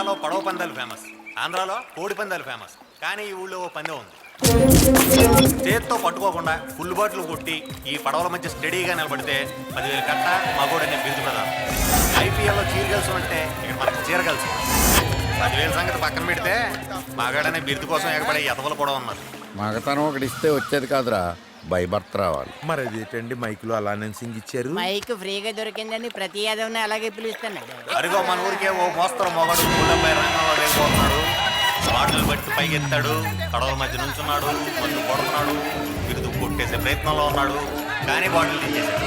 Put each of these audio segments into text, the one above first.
తెలంగాణలో పడవ పందాలు ఫేమస్, ఆంధ్రాలో కోడి పందాలు ఫేమస్. కానీ ఈ ఊళ్ళో ఓ పందెం ఉంది. చేతితో పట్టుకోకుండా ఫుల్ బాటిల్ కొట్టి ఈ పడవల మధ్య స్టడీగా నిలబడితే 10,000 కట్ట మగోడనే బిరుదు ప్రధానం. ఐపీఎల్లో చీరగలుసు అంటే ఇక్కడ మనకు చీరగలుసు. 10,000 సంగతి పక్కన పెడితే మగాడనే బిరుదు కోసం ఎగబడే ఎతవలు కూడా ఉన్నారు. మగతనం ఒకటి ఇస్తే వచ్చేది కాదురా, బై బర్త్ రావాలి. మరి అదేంటండి మైకులో అలా సింగ్ ఇచ్చారు? మైక్ ఫ్రీగా దొరికిందని ప్రతి యాదవ్ని అలాగే పిలుస్తున్నాడు. అరుగో మన ఊరికే ఓ మోస్తరు మొగడు ఊళ్ళపై రంగంలో వెళ్ళిపోతున్నాడు. బాటలు బట్టి పైకెత్తాడు, కడవల మధ్య నుంచున్నాడు, మందు కొడుతున్నాడు, బిరుదు కొట్టేసే ప్రయత్నంలో ఉన్నాడు. కానీ బాటిల్ తీసేశాడు.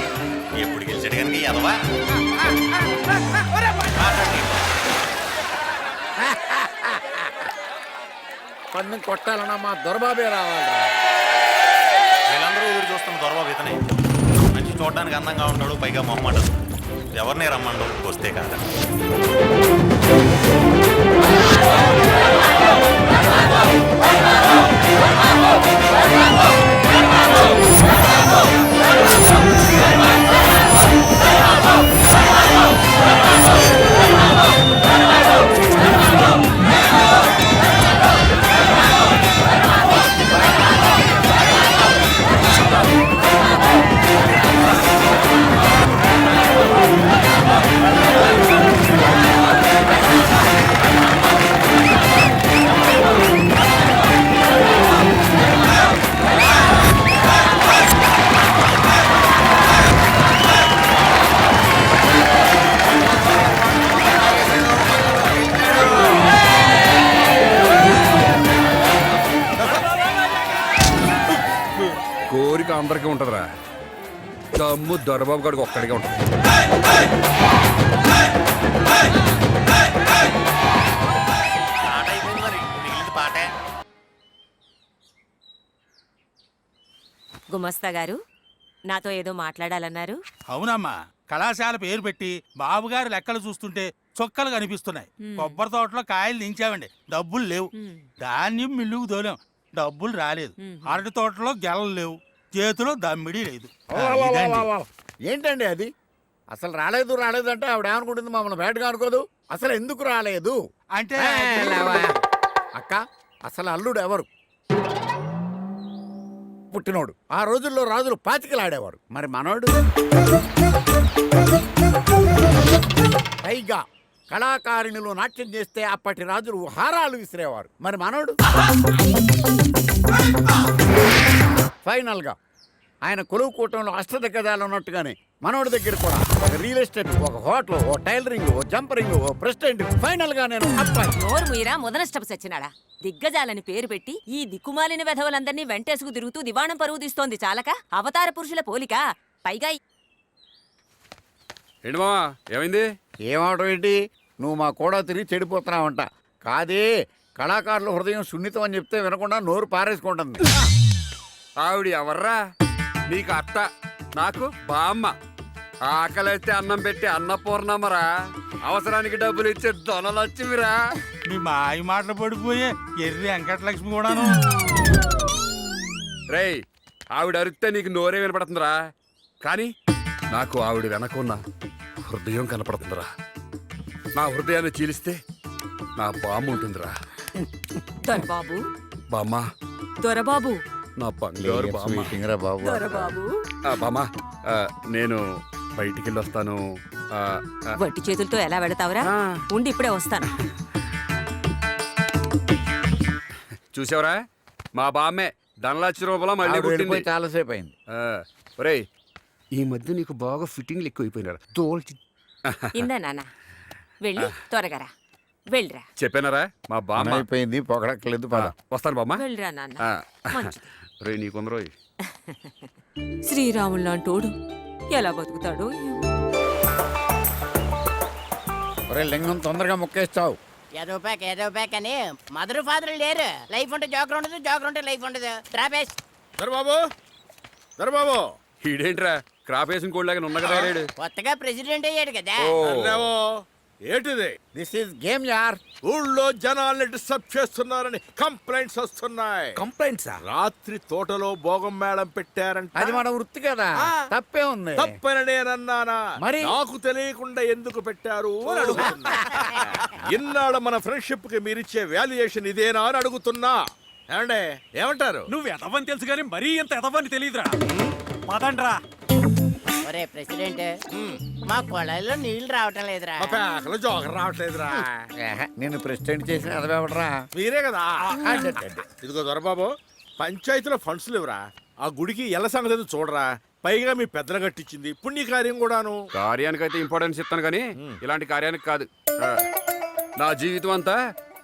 ఎప్పుడు గెలిచాడు కనుక ఎదవా పన్ను కొట్టాలన్నా మా దొరబాబే రావాలి. వీళ్ళందరూ ఎదురు చూస్తున్న దొరబాబు ఇతనే. మంచి చూడడానికి అందంగా ఉంటాడు, పైగా మొహమాట. ఎవరిని రమ్మండు వస్తే కాదా. కోరిక అందరికీ ఉంటుందిరా, దమ్ము దొరబాబు గారికి ఒక్కడికే ఉంటుంది. పాట అయిపోయింది, మరి మిగిలింది పాటే. గుమస్తా గారు నాతో ఏదో మాట్లాడాలన్నారు. అవునమ్మా, కళాశాల పేరు పెట్టి బాబుగారు లెక్కలు చూస్తుంటే చొక్కలు కనిపిస్తున్నాయి. కొబ్బరి తోటలో కాయలు దించామండి, డబ్బులు లేవు. ధాన్యం మిల్లుకు దోలాం, డబ్బులు రాలేదు. అరటి తోటలో గెలలు లేవు, చేతిలో దమ్మిడి లేదు. ఏంటండి అది? అసలు రాలేదు అంటే ఆవిడ ఏమనుకుంటుంది? మమ్మల్ని బయటగా అనుకోదు. అసలు ఎందుకు రాలేదు అంటే అక్క, అసలు అల్లుడు ఎవరు? పుట్టినోడు. ఆ రోజుల్లో రాజులు పాతికలాడేవారు. మరి మనోడు? పైగా కళాకారిణులు నాట్యం చేస్తే అప్పటి రాజులు హారాలు విసిరేవారు. మరి మనోడు? ఫైనల్ గా ఆయన కొలువు కూటంలో అష్టదిగ్గజాలు ఉన్నట్టుగానే మనోడి దగ్గర కూడా ఒక రియల్ ఎస్టేట్, ఒక హోటల్, ఓ టైలరింగ్, ఓ జంపరింగ్, ఓ ప్రెసిడెంట్. ఫైనల్ గా నేను నోరు మీరా ముదనష్టపు సచ్చినాడా. దిగ్గజాలని పేరు పెట్టి ఈ దిక్కుమాలిన వెధవలందరినీ వెంటేసుకు తిరుగుతూ దివాణం పరువు తీస్తోంది చాలక అవతార పురుషుల పోలిక. పైగా ఏంటి మావా, ఏమైంది? ఏమవడం ఏంటి? నువ్వు మా కూడా తిరిగి చెడిపోతున్నావంట. కాదే, కళాకారుల హృదయం సున్నితం అని చెప్తే వినకుండా నోరు పారేసుకుంటుంది. ఆవిడ ఎవర్రా? నీకు అత్త, నాకు బామ్మ. ఆకలిస్తే అన్నం పెట్టి అన్నపూర్ణమ్మరా, అవసరానికి డబ్బులు ఇచ్చే దొనలచ్చిమిరా. మీ మాయ మాటలు పడిపోయే ఎర్రి వెంకటలక్ష్మి కూడాను. రేయ్, ఆవిడ అరిస్తే నీకు నోరే వినపడుతుందిరా, కానీ నాకు ఆవిడ వెనకున్న హృదయం కనపడుతుందిరా. నా హృదయాన్ని చీలిస్తే నా బామ్మ ఉంటుందిరా. దొరబాబు, బామ్మ, దొరబాబు, నా బంగారు బామ్మ. బాబు దొరబాబు. బామ్మ, నేను బయటికి వెళ్ళి వస్తాను. వట్టి చేతులతో ఎలా వెళతావురా? ఉండి ఇప్పుడే వస్తాను. చూసావరా, మా బామ్మే ధనలక్ష రూపాయలు మళ్ళీ పుట్టింది. చాలాసేపు అయింది. ఒరేయ్, ఈ మధ్య నీకు బాగా ఫిట్టింగ్లు ఎక్కువైపోయినారా? తోల్చి ఇందా నాన్న, వెళ్ళి త్వరగా వెళ్ళిరా. చెప్పానరా, మా బామ్మ అయిపోయింది, పొగడక్కలేదు. వస్తాను బామ్మ. వెళ్ళిరా నాన్న. రే, నీకుందరో శ్రీరాములు లాంటోడు ఎలా బతుకుతాడో. లింగం తొందరగా మొక్కేస్తావు. ఏదో ప్యాక్ అని మదర్ ఫాదర్ లేరు. లైఫ్ ఉంటే జోకర్ ఉండదు, జోకర్ ఉంటే లైఫ్ ఉండదు. ట్రాపేస్ దొరబాబు ఈడేంట్రా క్రాప్ వేసిన కోళ్ళగా ఉన్న కదా. కొత్తగా ప్రెసిడెంట్ అయ్యాడు కదా. ఏంటిది? దిస్ ఈస్ గేమ్ యార్. ఊళ్ళో జనాల్ని డిస్టర్బ్ చేస్తున్నారని కంప్లైంట్స్ వస్తున్నాయి. కంప్లైంట్స్ రాత్రి తోటలో భోగం మేళం పెట్టారంట. అది మన వృత్తి కదా, తప్పే ఉంది. తప్పని నేనన్నానా? మరి? నాకు తెలియకుండా ఎందుకు పెట్టారు అని అడుగుతున్నా. ఇన్నాళ్ళ మన ఫ్రెండ్షిప్ కి మీరిచ్చే వాల్యుయేషన్ ఇదేనా అని అడుగుతున్నా. ఏమండే, ఏమంటారు? నువ్వు ఎదవని తెలుసు కానీ మరీ ఎంత ఎదవని తెలియదురా. పదండ్రా. ఒరే ప్రెసిడెంట్, మా కొళాయిలో నీళ్లు రావటం లేదురా. మా పేకలో జోకర్ రావట్లేదురా. నేను ప్రెసిడెంట్ చేసిన అదవడరా. మీరే కదా. ఇదిగో దొరబాబు, పంచాయతీలో ఫండ్స్ లేవురా. ఆ గుడికి ఎల్ల సంగతి ఏదో చూడరా. పైగా మీ పెద్దలు కట్టించింది పుణ్యకార్యం కూడాను. కార్యానికి అయితే ఇంపార్టెన్స్ ఇస్తాను కానీ ఇలాంటి కార్యానికి కాదు. నా జీవితం అంతా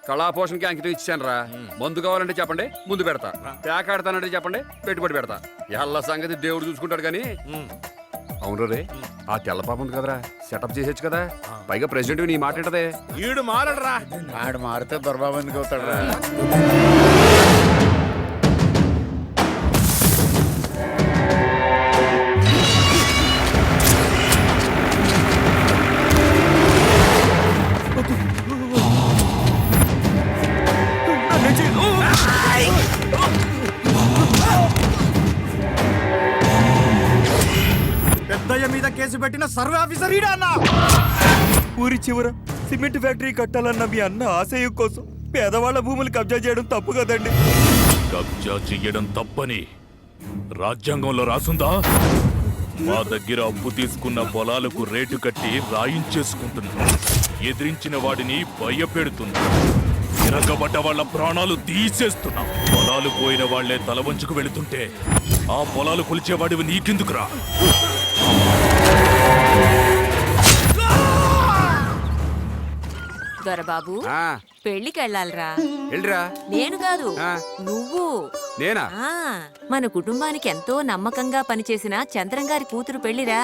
కళాపోషణకి అంకితం ఇచ్చాను రా. మందు కావాలంటే చెప్పండి, ముందు పెడతా. పేకాడతానంటే చెప్పండి, పెట్టుబడి పెడతా. ఎల్ల సంగతి దేవుడు చూసుకుంటాడు కానీ. అవును రే, ఆ తెల్ల పాప ఉంది కదరా, సెటప్ చేసేచ్చు కదా. పైగా ప్రెసిడెంట్ నీ మాట ఏంటదే? ఈడు మారడరా. ఆడు మారితే దొరబాబు ఎందుకు అవుతాడురా? పెద్దయ్య మీద కేసు పెట్టిన సర్వే ఆఫీసర్ ఈడా అన్న. ఊరి చివర సిమెంట్ ఫ్యాక్టరీ కట్టాలన్న మీ అన్న ఆశయం కోసం పేదవాళ్ల భూములు కబ్జా చేయడం తప్పు కదండి. కబ్జా చెయ్యడం తప్పని రాజ్యాంగంలో రాసుందా? మా దగ్గర అప్పు తీసుకున్న పొలాలకు రేటు కట్టి రాయించేసుకుంటున్నా. ఎదిరించిన వాడిని భయపెడుతున్నా. తిరగబడ్డ వాళ్ళ ప్రాణాలు తీసేస్తున్నా. పొలాలు పోయిన వాళ్లే తల వంచుకు వెళుతుంటే ఆ పొలాలు కొలిచేవాడివి నీకెందుకురా? దొరబాబు, ఆ, పెళ్లికి వెళ్ళాలిరా. వెళ్ళిరా. నేను కాదు, ఆ. నువ్వు. నేనా? ఆ, మన కుటుంబానికి ఎంతో నమ్మకంగా పనిచేసిన చంద్రం గారి కూతురు పెళ్లిరా.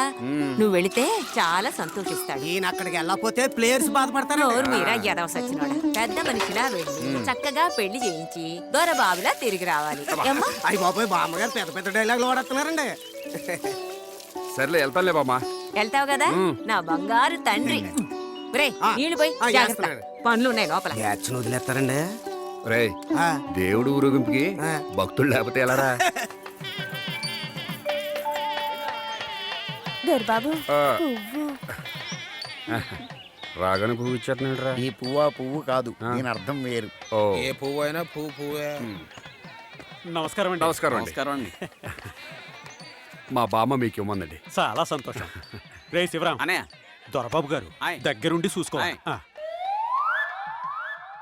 నువ్వు వెళితే చాలా సంతోషిస్తాడు. ఈయన అక్కడికి వెళ్ళకపోతే ప్లేయర్స్ బాధపడతారు. నోరు మీరా ఎదవ సచ్చినోడా. పెద్ద మనిషిలా వెళ్ళి చక్కగా పెళ్లి చేయించి దొరబాబులా తిరిగి రావాలి. ఏమ్మా? అయ్యి బాబోయ్, బామ్మగారు పెద్ద పెద్ద డైలాగులు వాడుతున్నారండి. సర్లే వెళ్తానులే బామ్మా. వెళ్తావు కదా నా బంగారు తండ్రి. రే, నీళ్లు పోయి జాగ్రత్త, పనులు ఉన్నాయి లోపల. యాక్షన్ వదిలేస్తారండి. రే, దేవుడు ఊరేగింపుకి భక్తులు లేకపోతే ఎలారా? దొరబాబు, ఆ. రాగానే పువ్వు ఇచ్చేస్తున్నాడు రా. ఈ పువ్వు పువ్వు కాదు, దీని అర్థం వేరు. ఓ, ఏ పువ్వు అయినా పువ్వే. నమస్కారం అండి. నమస్కారం అండి. మా బామ్మ మీకు ఇవ్వమందండి. చాలా సంతోషం. రే శివరాం, దొరబాబు గారు దగ్గరుండి చూసుకోవాలి.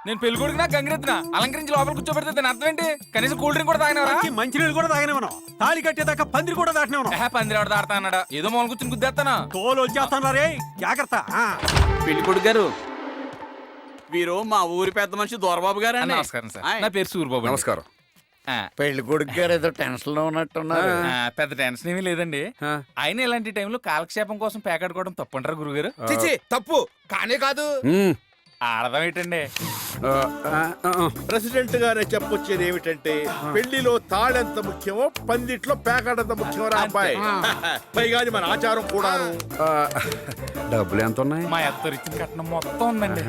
నేను పెళ్లి కొడుకునా గంగిరెద్దునా అలంకరించి లోపల కూర్చోబెడితే దాని అర్థం ఏంటి? కనీసం కూల్ డ్రింక్ కూడా తాగినవరా? మంచినీళ్ళు కూడా తాగిన మనం. తాళి కట్టేదాకా పందిరి కూడా దాటిన మనం. పందిరి ఎవడ దాడతా అన్నాడా? ఏదో మొదలు కూర్చొని గుద్దేస్తానా? తోలు వచ్చేస్తాను రే, జాగ్రత్త. పెళ్లి కొడుకు గారు, వీరు మా ఊరి పెద్ద మనిషి దొరబాబు గారు. నమస్కారం సార్, నా పేరు సూరిబాబు. నమస్కారం. పెళ్లి కొడుకు గారు ఏదో టెన్షన్ లో ఉన్నట్టున్నారు. పెద్ద టెన్షన్ ఏమీ లేదండి. ఆయన ఇలాంటి టైంలో కాలక్షేపం కోసం పేకాడుకోవడం తప్పంటారా గురుగారు? తప్పు కానే కాదు. ఆడదాం ఏంటండి? ప్రెసిడెంట్ గారే చెప్పొచ్చేది ఏమిటంటే, పెళ్లిలో తాళెంత ముఖ్యమో పందిట్లో పేకాడంత ముఖ్యమో రా అబ్బాయి. పైగా అది మన ఆచారం కూడాను. డబ్బులు ఎంత ఉన్నాయి? మా అత్తరిచ్చిన కట్నం మొత్తం ఉందండి.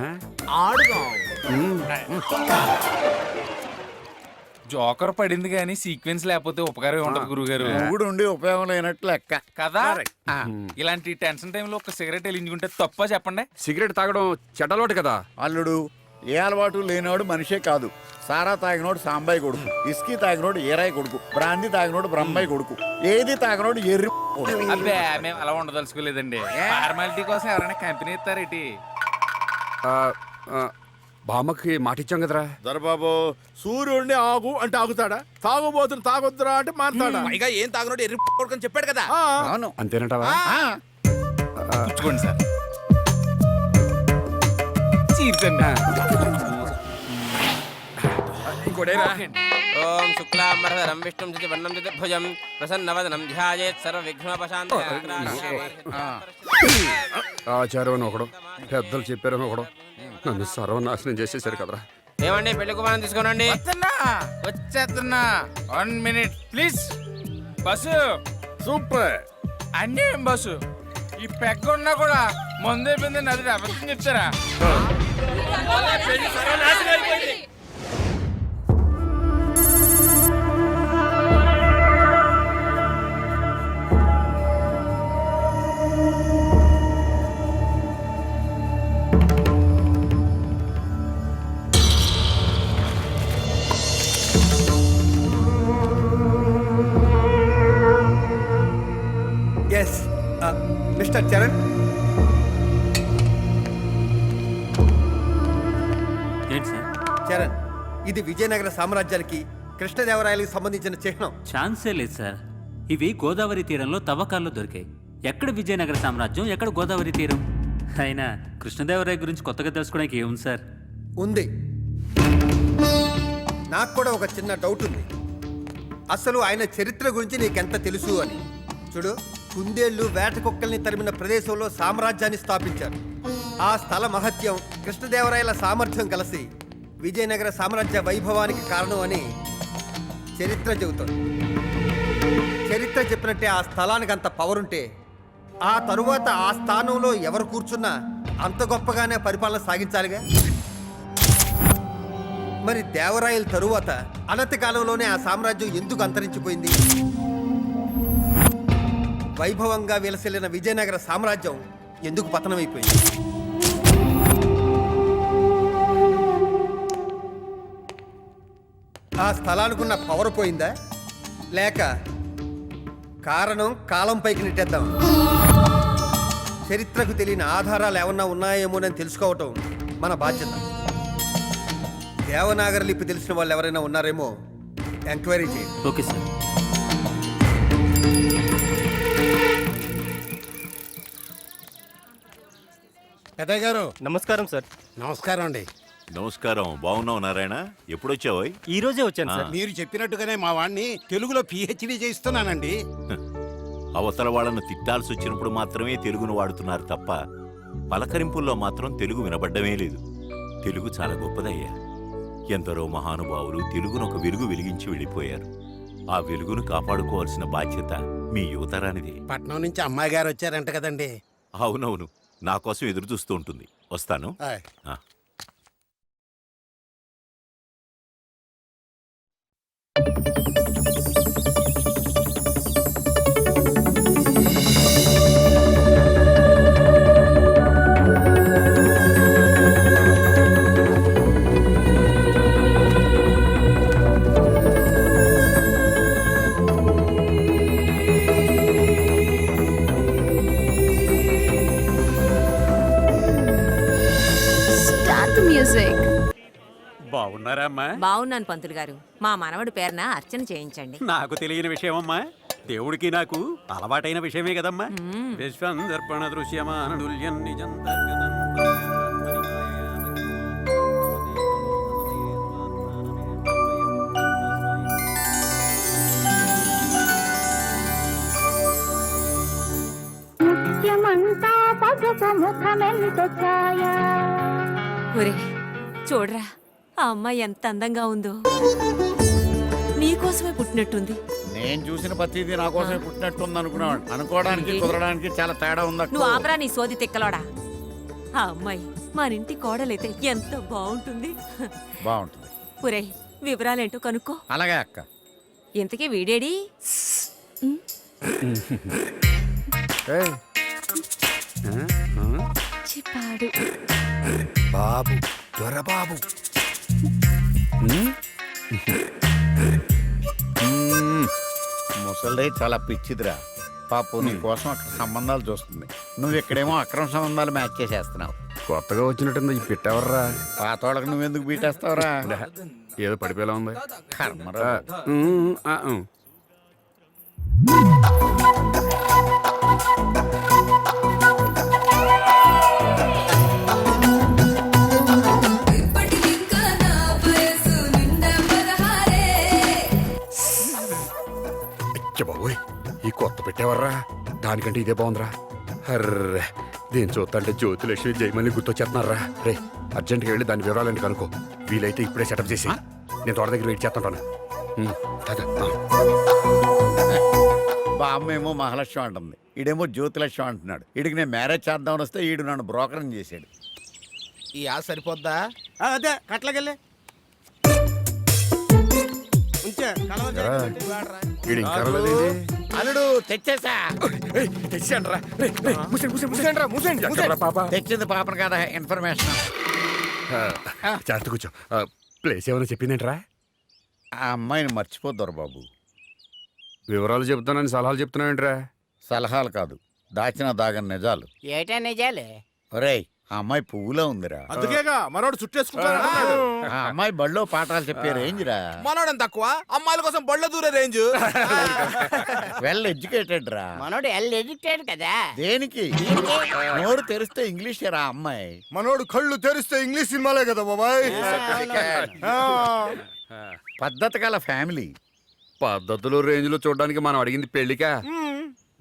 జోకర్ పడింది కానీ సీక్వెన్స్ లేకపోతే ఉపకారం ఉండదు గురుగారు. మూడు ఉండి ఉపయోగం లేనట్లు లెక్క కదా. ఇలాంటి టెన్షన్ టైంలో ఒక సిగరెట్ వెలిగించుకుంటే తప్ప చెప్పండి. సిగరెట్ తాగడం చెడ్డలోటు కదా. అల్లుడు, ఏ అలవాటు లేనివాడు మనిషే కాదు. సారా తాగినోడు సాంబాయి కొడుకు, ఇస్కీ తాగినోడు ఏరాయి కొడుకు, బ్రాందీ తాగినోడు బ్రహ్మాయి కొడుకు, ఏది తాగినోడు ఎర్రి కొడుకు. అబ్బే, మేము అలా ఉండదలుచుకోలేదండి. ఫార్మాలిటీ కోసం ఎవరైనా కంపెనీ ఇస్తారేటి? బామ్మకి మాట ఇచ్చాం కదరా. దొరబాబు, సూర్యుడిని ఆగు అంటే ఆగుతాడా? తాగుబోతుని తాగొద్దురా అంటే మారుతాడా? పైగా ఏం తాగినోడు ఎర్రి కొడుకని చెప్పాడు కదా. అవును, అంతేనంటావా? పుచ్చుకోండి సార్. చీర్చండి. ఇంకోటేరా? ఓం శుక్లాంబరధరం విష్ణుం చతుర్వర్ణం చతుర్భుజం ప్రసన్నవదనం ధ్యాయేత్ సర్వవిఘ్నోపశాంతయే. ఆచారం అని ఒకడు, పెద్దలు చెప్పారని ఒకడు, నన్ను సర్వనాశనం చేసేసారు కదరా. ఏమండి, పెళ్లి కుమారం తీసుకోనండి. వచ్చేస్తున్నా. 1 minute ప్లీజ్. Bus super. అన్నీ బస్సు. ఈ పెగ్గ ఉన్నా కూడా ముందు అయిపోయింది అది అబద్ధం చెప్తారా ఎస్ మిస్టర్ చరణ్, ఏంటి సార్? చరణ్, ఇది విజయనగర సామ్రాజ్యానికి కృష్ణదేవరాయలకు సంబంధించిన చిహ్నం. ఛాన్సే లేదు సార్. ఇవి గోదావరి తీరంలో తవ్వకాల్లో దొరికాయి. ఎక్కడ విజయనగర సామ్రాజ్యం, ఎక్కడ గోదావరి తీరం? అయినా కృష్ణదేవరాయ గురించి కొత్తగా తెలుసుకోవడానికి ఏముంది సార్? ఉంది. నాకు కూడా ఒక చిన్న డౌట్ ఉంది. అసలు ఆయన చరిత్ర గురించి నీకెంత తెలుసు అని. చూడు, కుందేళ్లు వేట కుక్కల్ని తరిమిన ప్రదేశంలో సామ్రాజ్యాన్ని స్థాపించారు. ఆ స్థల మహత్యం, కృష్ణదేవరాయల సామర్థ్యం కలిసి విజయనగర సామ్రాజ్య వైభవానికి కారణం అని చరిత్ర చెబుతుంది. చరిత్ర చెప్పినట్టే ఆ స్థలానికి అంత పవర్ ఉంటే ఆ తరువాత ఆ స్థానంలో ఎవరు కూర్చున్నా అంత గొప్పగానే పరిపాలన సాగించాలిగా. మరి దేవరాయల తరువాత అనతి కాలంలోనే ఆ సామ్రాజ్యం ఎందుకు అంతరించిపోయింది? వైభవంగా విలసిల్లిన విజయనగర సామ్రాజ్యం ఎందుకు పతనమైపోయింది? ఆ స్థలానికున్న పవర్ పోయిందా, లేక కారణం కాలం పైకి నెట్టేద్దాం? చరిత్రకు తెలియని ఆధారాలు ఏమన్నా ఉన్నాయేమోనని తెలుసుకోవటం మన బాధ్యత. దేవనాగరి లిపి తెలిసిన వాళ్ళు ఎవరైనా ఉన్నారేమో ఎంక్వైరీ చేయండి. Okay sir. పెద్దయ్య గారు నమస్కారం సార్. నమస్కారం అండి. నమస్కారం. బాగున్నావు నారాయణ? ఎప్పుడొచ్చావు? ఈ రోజే వచ్చాను సార్. మీరు చెప్పినట్టుగానే మా వాడిని తెలుగులో పిహెచ్డి చేయిస్తున్నానండి. అవతల వాళ్ళను తిట్టాల్సి వచ్చినప్పుడు మాత్రమే తెలుగును వాడుతున్నారు తప్ప పలకరింపుల్లో మాత్రం తెలుగు వినబడ్డమే లేదు. తెలుగు చాలా గొప్పదయ్యా. ఎందరో మహానుభావులు తెలుగును ఒక వెలుగు వెలిగించి వెళ్ళిపోయారు. ఆ వెలుగును కాపాడుకోవాల్సిన బాధ్యత మీ యువతరానిది. పట్నం నుంచి అమ్మాయి గారు వచ్చారంట కదండి. అవునవును, నా కోసం ఎదురు చూస్తూ ఉంటుంది. వస్తాను. ఆయ్. ఆ. బాగున్నారా అమ్మా? బాగున్నాను పంతులు గారు. మా మనవడి పేరున అర్చన చేయించండి. నాకు తెలియని విషయమమ్మా, దేవుడికి నాకు అలవాటైన విషయమే కదమ్మా. విశ్వందర్పణ దృశ్యమానుల్యం నిజం ఒరే చూడరా, ఆ అమ్మాయి ఎంత అందంగా ఉందో. నీకోసమే పుట్టినట్టుంది. నేను చూసిన ప్రతిదీ నా కోసమే పుట్టినట్టుంది అనుకున్నాడు. అనుకోవడానికి కుదరడానికి చాలా తేడా ఉంది. నువ్వు ఆపరా నీ సోది తిక్కలోడా. ఆ అమ్మాయి మన ఇంటి కోడలైతే ఎంత బాగుంటుంది. బాగుంటుంది. ఒరే వివరాలేంటో కనుక్కో. అలాగే అక్క. ఇంతకీ వీడేడి? చిప్పాడు. బాబు, దొరబాబు. ముసలి చాలా పిచ్చిదిరా. పాపు నీ కోసం అక్కడ సంబంధాలు చూస్తుంది. నువ్వు ఇక్కడేమో అక్రమ సంబంధాలు మ్యాచ్ చేసేస్తున్నావు. కొత్తగా వచ్చినట్టుంది ఈ పెట్టెవర్రా? పాతోళ్ళకి నువ్వెందుకు బీటేస్తావురా? ఏదో పడిపోయేలా ఉంది. కర్మరా. బాబోయ్, ఈ కొత్త పెట్టేవర్రా? దానికంటే ఇదే బాగుందిరా. అర్రే, దీని చూస్తుంటే జ్యోతిలక్ష్మి జయమల్ని గుర్తొచ్చేస్తున్నారా? రే, అర్జెంట్గా వెళ్ళి దాని వివరాలని కనుకో. వీలైతే ఇప్పుడే సెటప్ చేసి నేను తోట దగ్గర వెయిట్ చేస్తుంటాను. బామ్మ ఏమో మహాలక్ష్మి అంటుంది, ఈడేమో జ్యోతిలక్ష్మి అంటున్నాడు. ఈడికి నేను మ్యారేజ్ చేద్దామని వస్తే ఈడు నన్ను బ్రోకరం చేశాడు. ఈ ఆశ సరిపోద్దా? అదే కట్లకెళ్ళి అల్లుడు తెచ్చేసా. తెచ్చింది పాపను కదా, ఇన్ఫర్మేషన్. జాగ్రత్త కూర్చో. ప్లేస్ ఏమైనా చెప్పిందేంట్రా? ఆ అమ్మాయిని మర్చిపోద్దారు బాబు. వివరాలు చెప్తానని సలహాలు చెప్తున్నావేంట్రా? సలహాలు కాదు, దాచిన దాగని నిజాలు. ఏటా నిజాలు? ఒరేయ్, ఆ అమ్మాయి పువ్వులో ఉందిరా. అందుకేగా మనోడు చుట్టేసుకుంటాడు. ఆ అమ్మాయి బడిలో పాఠాలు చెప్పే రేంజ్ రా. మనోడని తక్కువ, అమ్మాయిల కోసం బళ్ళ దూరే రేంజ్. వెల్ ఎడ్యుకేటెడ్ రా. మనోడు ఎల్ ఎడ్యుకేటెడ్ కదా. దేనికి? నోరు తెరిస్తే ఇంగ్లీష్ రా అమ్మాయి. మనోడు కళ్ళు తెరిస్తే ఇంగ్లీష్ సినిమాలే కదా బాబాయ్. పద్ధతి గల ఫ్యామిలీ. పద్ధతులు రేంజ్లో చూడడానికి మనం అడిగింది పెళ్లికా,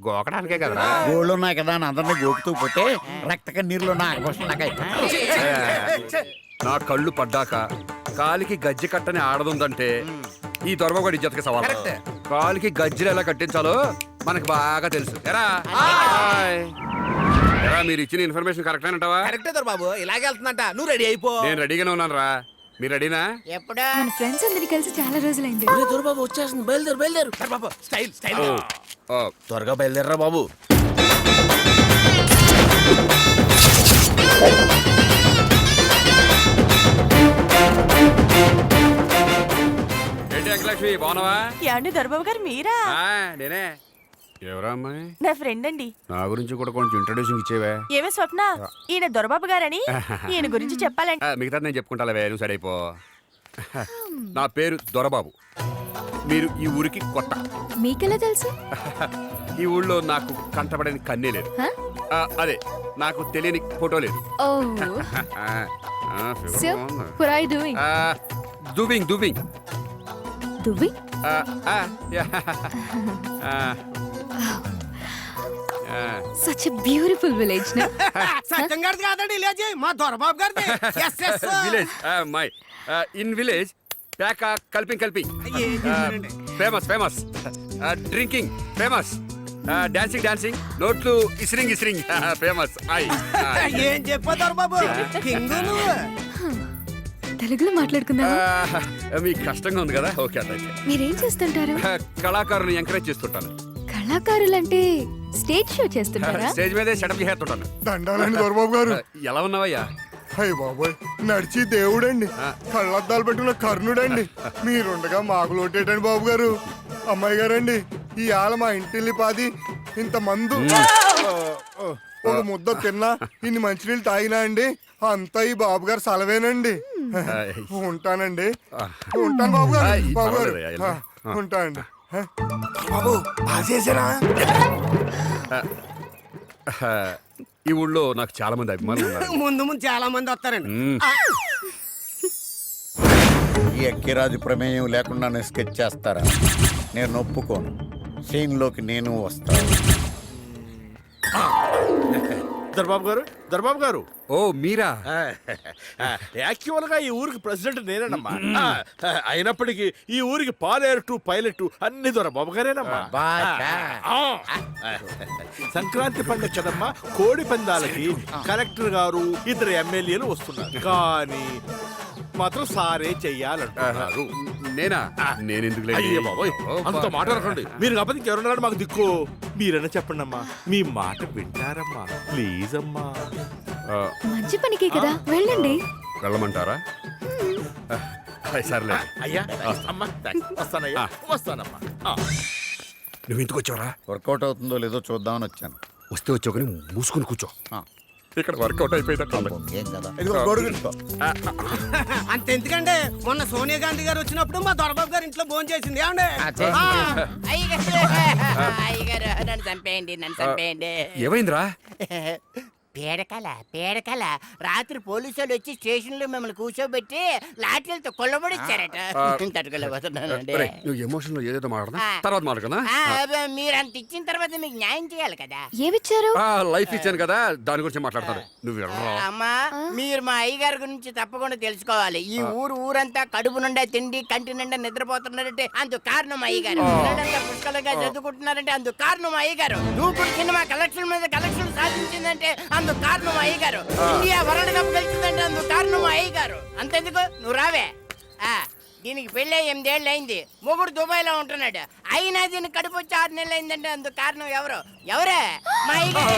గోకడానికే కదరా. గోళ్ళు ఉన్నాయి కదా అని అందరినీ గోకుతూ పోతే రక్త కన్నీరులో నా ఆకర్షణ నా కళ్ళు పడ్డాక కాలికి గజ్జి కట్టని ఆడదుందంటే ఈ దొరబగడి ఇజ్జతకి సవాల్. కాలికి గజ్జలు ఎలా కట్టించాలో మనకు బాగా తెలుసు. ఎరా మీరు ఇచ్చిన ఇన్ఫర్మేషన్ కరెక్ట్ అంటావా? కరెక్టే బాబు, ఇలాగే వెళ్తుందంట. నువ్వు రెడీ అయిపో. నేను రెడీగానే ఉన్నాను రా. మీరు రెడీనా? ఎప్పుడా? మన ఫ్రెండ్స్ అందరి కలిసి చాలా రోజులైంది. దొరబాబు వచ్చేస్తుంది, బయలుదేరు బయలుదేరు. బాబు స్టైల్ స్టైల్. త్వరగా బయలుదేరరా బాబు. ఏంటి అంకలక్ష్మి, బాగున్నావా? యాండి దొరబాబు గారు మీరా? నేనే. ఎవరా అమ్మాయి? నా ఫ్రెండ్ అండి. నా గురించి కూడా కొంచెం ఇంట్రొడ్యూసింగ్ ఇచ్చేవే. ఏమే స్వప్న, ఈయన దొరబాబు గారని ఈయన గురించి చెప్పాలండి. మిగతా నేను చెప్పుకుంటాలే, నువ్వు సరైపో. నా పేరు దొరబాబు. మీరు ఈ ఊరికి కొత్త. మీకెలా తెలుసు? ఈ ఊళ్ళో నాకు కంటపడని కన్నే లేదు. అదే నాకు తెలియని ఫోటో లేదు. దువింగ్ దువింగ్ దువ్వింగ్. Such a beautiful village, no? సత్యం గారిది కాదండి విలేజ్, మా దొరబాబు గారిది. విలేజ్ మై ఇన్ విలేజ్ ప్యాక కల్పింగ్ famous famous drinking famous dancing dancing నోట్లు ఇస్రింగ్ ఇస్రింగ్ ఫేమస్. ఏం చెప్పా దొరబాబు, కింగు నువ్వు. తెలుగులో మాట్లాడుకుందాం. మీకు కష్టంగా ఉంది కదా? ఓకే అట్లయితే. మీరేం చేస్తుంటారు? కళాకారుని ఎంకరేజ్ చేస్తుంటాను. కళాకారులంటే స్టేజ్ షో చేస్తుంటారా? స్టేజ్ మీదే సెటప్ చేస్తుంటాను. దండాలండి దొరబాబు గారు. ఎలా ఉన్నావయ్యా? అయ్య బాబోయ్, నడిచి దేవుడండి, కళ్ళద్దాలు పెట్టుకున్న కర్ణుడండి. మీరుండగా మాకు లోటేటండి బాబు గారు. అమ్మాయి గారండి, ఈ ఆల మా ఇంటిల్లి పాది ఇంత మందు ఒక ముద్ద తిన్నా, ఇన్ని మంచినీళ్ళు తాగినా అండి, అంతా ఈ బాబు గారు సలవేనండి. ఉంటానండి. ఉంటాను బాబు గారు. బాబు గారు ఉంటానండి. బాబు చేసారా? ఈ ఊళ్ళో నాకు చాలా మంది అభిమానులు ఉన్నారు. ముందు ముందు చాలా మంది వస్తారండి. ఈ అక్కిరాజు ప్రమేయం లేకుండా నేను స్కెచ్ చేస్తారా? నేను ఒప్పుకోను. సీన్లోకి నేను వస్తాను. దొరబాబు గారు, దొరబాబు గారు. ఓ మీరా? యాక్చువల్ గా ఈ ఊరికి ప్రెసిడెంట్ నేనేనమ్మా. అయినప్పటికీ ఈ ఊరికి పాలేరు పైలట్ అన్ని దొరబాబు గారేనమ్మా. సంక్రాంతి పండుగ కదమ్మా, కోడి పందాలకి కలెక్టర్ గారు, ఇద్దరు ఎమ్మెల్యేలు వస్తున్నారు. కానీ మాత్రం సారే చెయ్యాలంటున్నారు. నేనా? నేను ఎందుకు అయ్యే బాబోయ్, అంత మాట అనకండి. మీరు కాకపోతే ఇంకెవరున్నాడు మాకు దిక్కు? మీరైనా చెప్పండి అమ్మా, మీ మాట వింటారమ్మా, ప్లీజ్ అమ్మా. మంచి పనికే కదా, వెళ్ళండి. వెళ్ళమంటారా? సర్లే అయ్యా. అమ్మా వస్తానయ్యా, వస్తానమ్మా. నువ్వు ఇంటికి వచ్చావరా? వర్కౌట్ అవుతుందో లేదో చూద్దామని వచ్చాను. వస్తే వచ్చావు కానీ మూసుకుని కూర్చో. ఇక్కడ వర్కౌట్ అయిపోయిందట. ఏం కదా? అంత ఎందుకంటే మొన్న సోనియా గాంధీ గారు వచ్చినప్పుడు మా దొరబాబు గారు ఇంట్లో భోజనం చేసింది. అయ్యగారు నన్ను చంపేయండి, నన్ను చంపేయండి. ఏమైందిరా? పేడకల రాత్రి పోలీసు వాళ్ళు వచ్చి స్టేషన్ లో మిమ్మల్ని కూర్చోబెట్టి లాఠీలతో కొల్లబడిచ్చారట. తట్టుకోలేకపోతున్నానండి. ఒరేయ్, నువ్వు ఎమోషన్ లో ఏదేదో మాట్లాడదా తర్వాత మాట్లాడదా మీరు అంత ఇచ్చిన తర్వాత మీకు న్యాయం చేయాలి కదా. ఏమిచ్చారు? లైఫ్ ఇచ్చాను కదా దాని గురించి మాట్లాడతాను నువ్వు వెళ్ళరా. అమ్మా మీరు మా అయ్యగారి గురించి తప్పకుండా తెలుసుకోవాలి. ఈ ఊరంతా కడుపు నిండా తిండి కంటి నిండా నిద్రపోతున్నారంటే అందుకు కారణం అయ్యగారు. పిల్లలంతా పుష్కలంగా చదువుకుంటున్నారంటే అందుకు కారణం అయ్యగారు. దూకుడు సినిమా కలెక్షన్ మీద కలెక్షన్ సాధించిందంటే అందుకు కారణం అయ్యగారు. ఇండియా వరల్డ్ కప్ గెలిచిందంటే అందుకు కారణం అయ్యగారు. అంతెందుకు నువ్వు రావే. దీనికి పెళ్ళి 8 ఏళ్ళు అయింది. మొగుడు దుబాయ్ లో ఉంటున్నాడు. అయినా దీనికి కడుపు వచ్చి 6 నెలలు అయిందంటే అందుకు కారణం ఎవరే? మా అయ్యగారు.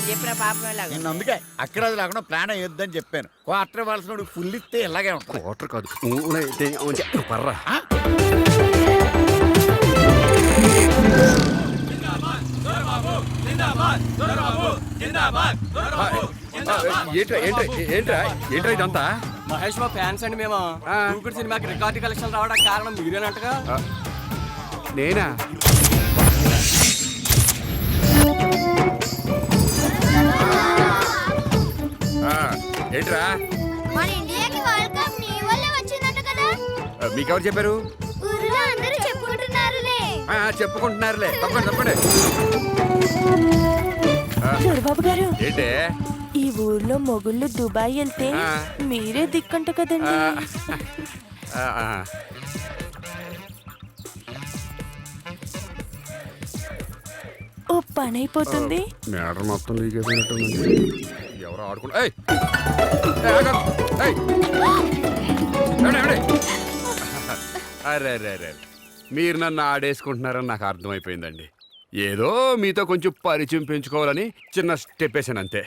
చెప్పిన పాపం నేను అందుకే అక్కడ లేకుండా ప్లాన్ అయ్యొద్దని చెప్పాను. క్వార్టర్ ఇవ్వాల్సిన ఫుల్ ఇస్తే ఇలాగే ఉంటుంది. వాటర్ కాదు పర్రా. ఏంట్రా ఇదంతా? మహేష్ బాబు ఫ్యాన్స్ అండి మేము. దూకుడు సినిమాకి రికార్డు కలెక్షన్ రావడానికి కారణం మీరేనంటగా. నేనా? ఏంట్రా మన ఇండియాకి వరల్డ్ కప్ నీ వల్లే వచ్చిందంట కదా. మీకెవరు చెప్పారు? ఊరిలో అందరూ చెప్పుకుంటున్నారులే. చెప్పుకుంటున్నారులే. తప్పండి. దొరబాబు గారు ఏంటే ఈ ఊర్లో మొగుళ్ళు దుబాయ్ వెళ్తే మీరే దిక్కంట కదండి. ఓ పని అయిపోతుంది. మేటర్ మొత్తం లీక్ అయిపోయినట్టుంది. ఎవరు ఆడుకుంటా అరే మీరు నన్ను ఆడేసుకుంటున్నారని నాకు అర్థమైపోయిందండి. ఏదో మీతో కొంచెం పరిచయం పెంచుకోవాలని చిన్న స్టెప్ వేసాను అంతే.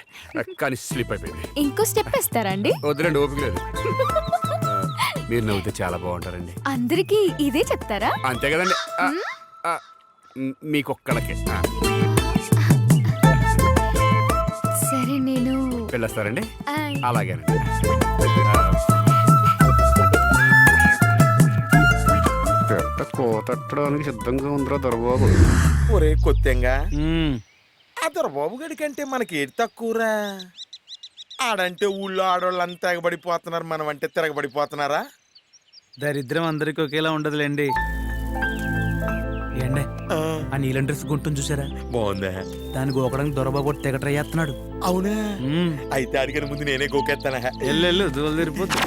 కానీ స్లిప్ అయిపోయింది. ఇంకో స్టెప్ వేస్తారండి? వద్దులేండి, ఓపిక లేదు. మీరు నవ్వుతే చాలా బాగుంటారండి. అందరికి ఇదే చెప్తారా? అంతే కదండి. మీకొక్కళ్ళకే. సరే నేను వెళ్ళొస్తారండి. ఆయ్. అలాగేనండి. కోతట్టడానికి సిద్ధంగా ఉందిరా దొరబాబు. ఒరే కొత్తెంగా ఆ దొరబాబు గడి కంటే మనకి ఏది తక్కువరా? ఆడంటే ఊళ్ళో ఆడవాళ్ళంతా ఎగబడిపోతున్నారు, మనం అంటే తిరగబడిపోతున్నారా? దరిద్రం అందరికి ఒకేలా ఉండదులేండి. ఏండే ఆ నీలం డ్రెస్ గుంటుంది చూసారా? బాగుందా? దాన్ని గోకడానికి దొరబాబు తెగ ట్రై చేస్తున్నాడు. అవునా? అయితే అడిగిన ముందు నేనే గోకెత్తానా? ఎల్లెళ్ళు దూలు తిరిపోద్దు.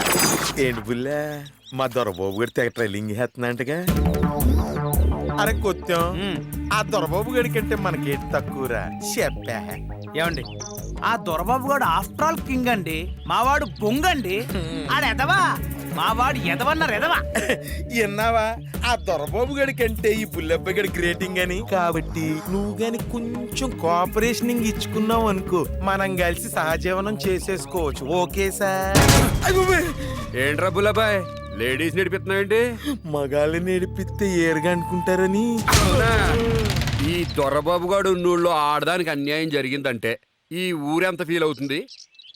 ఏంటి బుల్లా మా దొరబాబు గారు తెగ ట్రైలింగ్ చేస్తున్నట్టుగా? అరే కొత్తం ఆ దొరబాబు గడి కంటే మనకేంటి తక్కువరా? చెప్పా. ఏమండి ఆ దొరబాబు గారు ఆఫ్టర్ ఆల్ కింగ్ అండి. మావాడు బొంగండి. ఆడెదవా మావాడు ఎదవన్నారు ఎదవా. విన్నావా? ఆ దొరబాబు గడి కంటే ఈ బుల్లబ్బాయి గడి గ్రేటింగ్ అని. కాబట్టి నువ్వు గాని కొంచెం కోఆపరేషన్ ఇచ్చుకున్నావు అనుకో, మనం కలిసి సహజీవనం చేసేసుకోవచ్చు. Okay sir? ఏంట్రా బుల్లబాయ్ లేడీస్ నడిపిస్తున్నావేంటి? మగాళ్ళని నడిపిస్తే ఏరుగా అనుకుంటారని. ఈ దొరబాబు గాడు ఉన్నూళ్ళో ఆడదానికి అన్యాయం జరిగిందంటే ఈ ఊరెంత ఫీల్ అవుతుంది,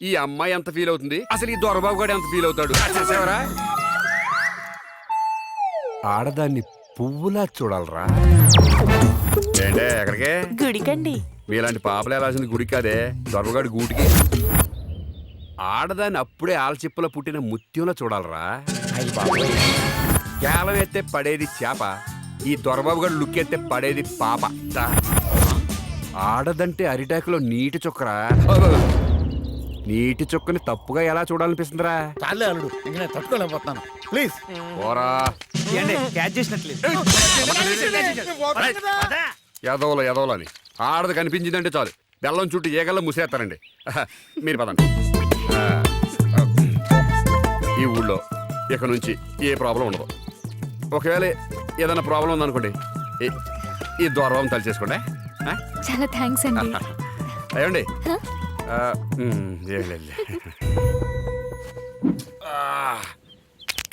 ఈ అమ్మాయి ఎంత ఫీల్ అవుతుంది, అసలు ఈ దొరబాబు గాడు ఎంత ఫీల్ అవుతాడు? ఆడదాన్ని పువ్వులా చూడాలరా. ఏంటే ఎక్కడికే? గుడికండి. మీలాంటి పాపలు వెళ్ళాల్సింది గుడికి కాదే, దొరబాబు గూటికి. ఆడదాన్ని అప్పుడే ఆల్చిప్పలో పుట్టిన ముత్యంలో చూడాలరా. కేవలం ఎత్తే పడేది చేప, ఈ దొరబాబు గారు లుక్ ఎత్తే పడేది పాప. ఆడదంటే అరిటాకులో నీటి చుక్కరా. నీటి చుక్కని తప్పుగా ఎలా చూడాలనిపిస్తుందిరా? చాలే అల్లుడు, ఇంక నేను తట్టుకోలేకపోతున్నాను. ప్లీజ్ పోరా. క్యాచ్ చేసినట్లేదు. ఎదవలని ఆడది కనిపించిందంటే చాలు బెల్లం చుట్టూ ఏగల్లా ముసేస్తారండి. మీరు పదండి. ఈ ఊళ్ళో ఇక నుంచి ఏ ప్రాబ్లం ఉండదు. ఒకవేళ ఏదైనా ప్రాబ్లం ఉందనుకోండి, ఈ దూరం తలిచేసుకోండి. చాలా థ్యాంక్స్ అండి. అయ్యండి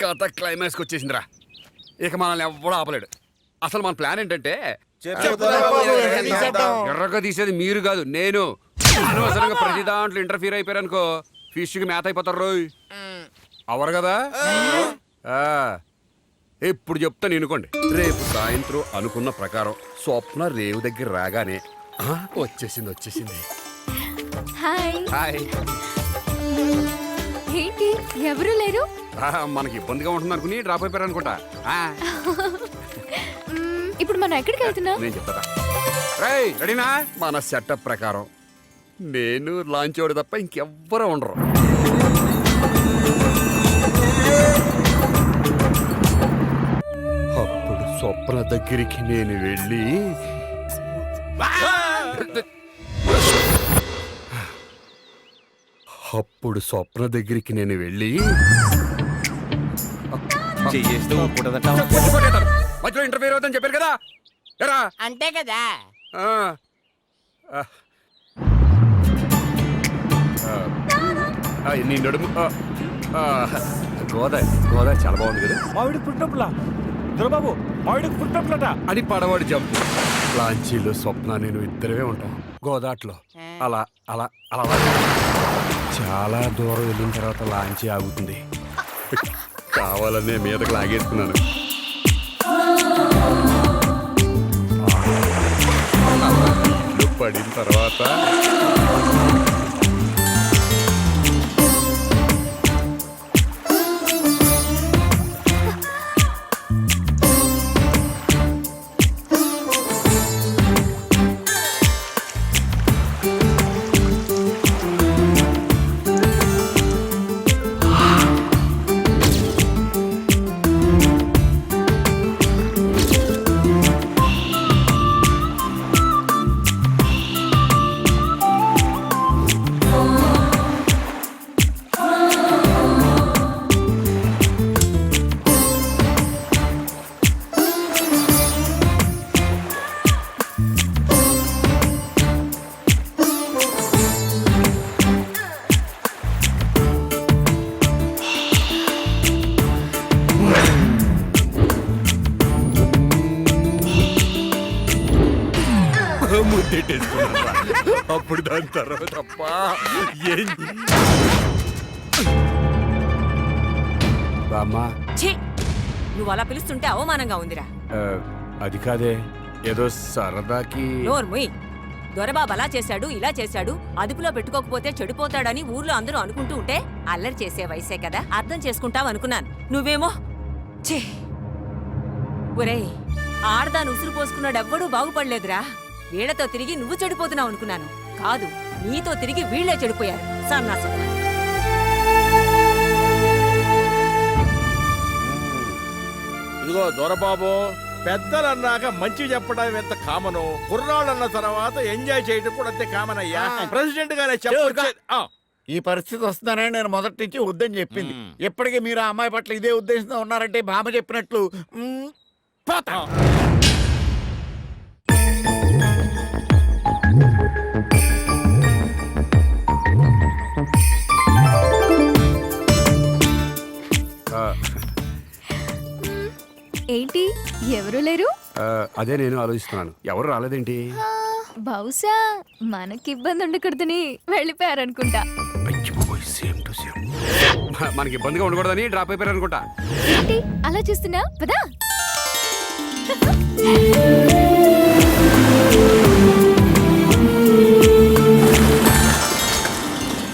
కథ క్లైమాక్స్కి వచ్చేసిందిరా. ఇక మనల్ని ఎవ్వడూ ఆపలేడు. అసలు మన ప్లాన్ ఏంటంటే ఎర్రగా తీసేది మీరు కాదు, నేను. అనవసరంగా ప్రతి దాంట్లో ఇంటర్ఫీర్ అయిపోయారనుకో ఫిష్కి మేత అయిపోతారు. రోయ్ అవరు కదా. ఇప్పుడు చెప్తాను వినుకోండి. రేపు సాయంత్రం అనుకున్న ప్రకారం స్వప్న రేవు దగ్గర రాగానే వచ్చేసింది. హాయ్. హాయ్. ఏంటి ఎవరు లేరు? మనకి ఇబ్బందిగా ఉంటుంది అనుకుని డ్రాప్ అయిపోయారు అనుకుంటా. ఇప్పుడు మనం ఎక్కడికి వెళ్తున్నాం? నేను చెప్తా. రేయ్ రెడీనా? మన సెటప్ ప్రకారం నేను లాంచ్ అవడం తప్ప ఇంకెవ్వరూ ఉండరు. అప్పుడు స్వప్న దగ్గరికి నేను వెళ్ళి మధ్యలో ఇంటర్ఫీర్ అవుతుందని చెప్పారు కదా. ఎరా అంతే కదా. నీ నడుము గోదావరి చాలా బాగుంది కదా. మావిడికి పుట్టినప్పులా దొరబాబు, మావిడికి పుట్టినప్పులట అని పడవాడి జంపు. లాంచీలో స్వప్న నేను ఇద్దరే ఉంటాం గోదాట్లో. అలా అలా అలా చాలా దూరం వెళ్ళిన తర్వాత లాంచీ ఆగుతుంది. కావాలనే మీదకి లాగేసుకున్నాను. ఇల్లు పడిన తర్వాత అప్పుడు దాని తర్వాత ఛీ! నువ్వు అలా పిలుస్తుంటే అవమానంగా ఉందిరా. అది కాదే, ఏదో సరదాకి. నోర్ముయ్. దొరబాబు అలా చేశాడు, ఇలా చేశాడు, అదుపులో పెట్టుకోకపోతే చెడిపోతాడని ఊర్లో అందరూ అనుకుంటూ ఉంటే అల్లరి చేసే వయసే కదా, అర్థం చేసుకుంటావు అనుకున్నాను. నువ్వేమో ఛీ! ఒరేయ్, ఆడదాన్ని ఉసురు పోసుకున్నాడెవ్వడూ బాగుపడలేదురా. వీళ్లతో తిరిగి నువ్వు చెడిపోతున్నావు అనుకున్నాను. కాదు, నీతో తిరిగి వీళ్లే చెడిపోయారు. సన్నాసం. ఇదిగో దొరబాబు, పెద్దలన్నాక మంచి చెప్పడం ఎంత కామను, కుర్రాళ్ళన్న తర్వాత ఎంజాయ్ చేయడం కూడా అంతే కామన్ అయ్యా. ప్రెసిడెంట్ గానే చెప్పు. ఈ పరిస్థితి వస్తుందనే నేను మొదటి నుంచి వద్దని చెప్పింది. ఎప్పటికీ మీరు ఆ అమ్మాయి పట్ల ఇదే ఉద్దేశంతో ఉన్నారంటే బామ్మ చెప్పినట్లు పోతా. ఏంటి ఎవరు లేరు? అదే నేను ఆలోచిస్తున్నాను, ఎవరు రాలేదేంటి? బహుశా మనకి ఇబ్బంది ఉండకూడదని వెళ్ళిపోయారనుకుంటా. మనకి ఇబ్బందిగా ఉండకూడదని డ్రాప్ అయిపోయారు అనుకుంటా. ఏంటి అలా చూస్తున్నా? పదా.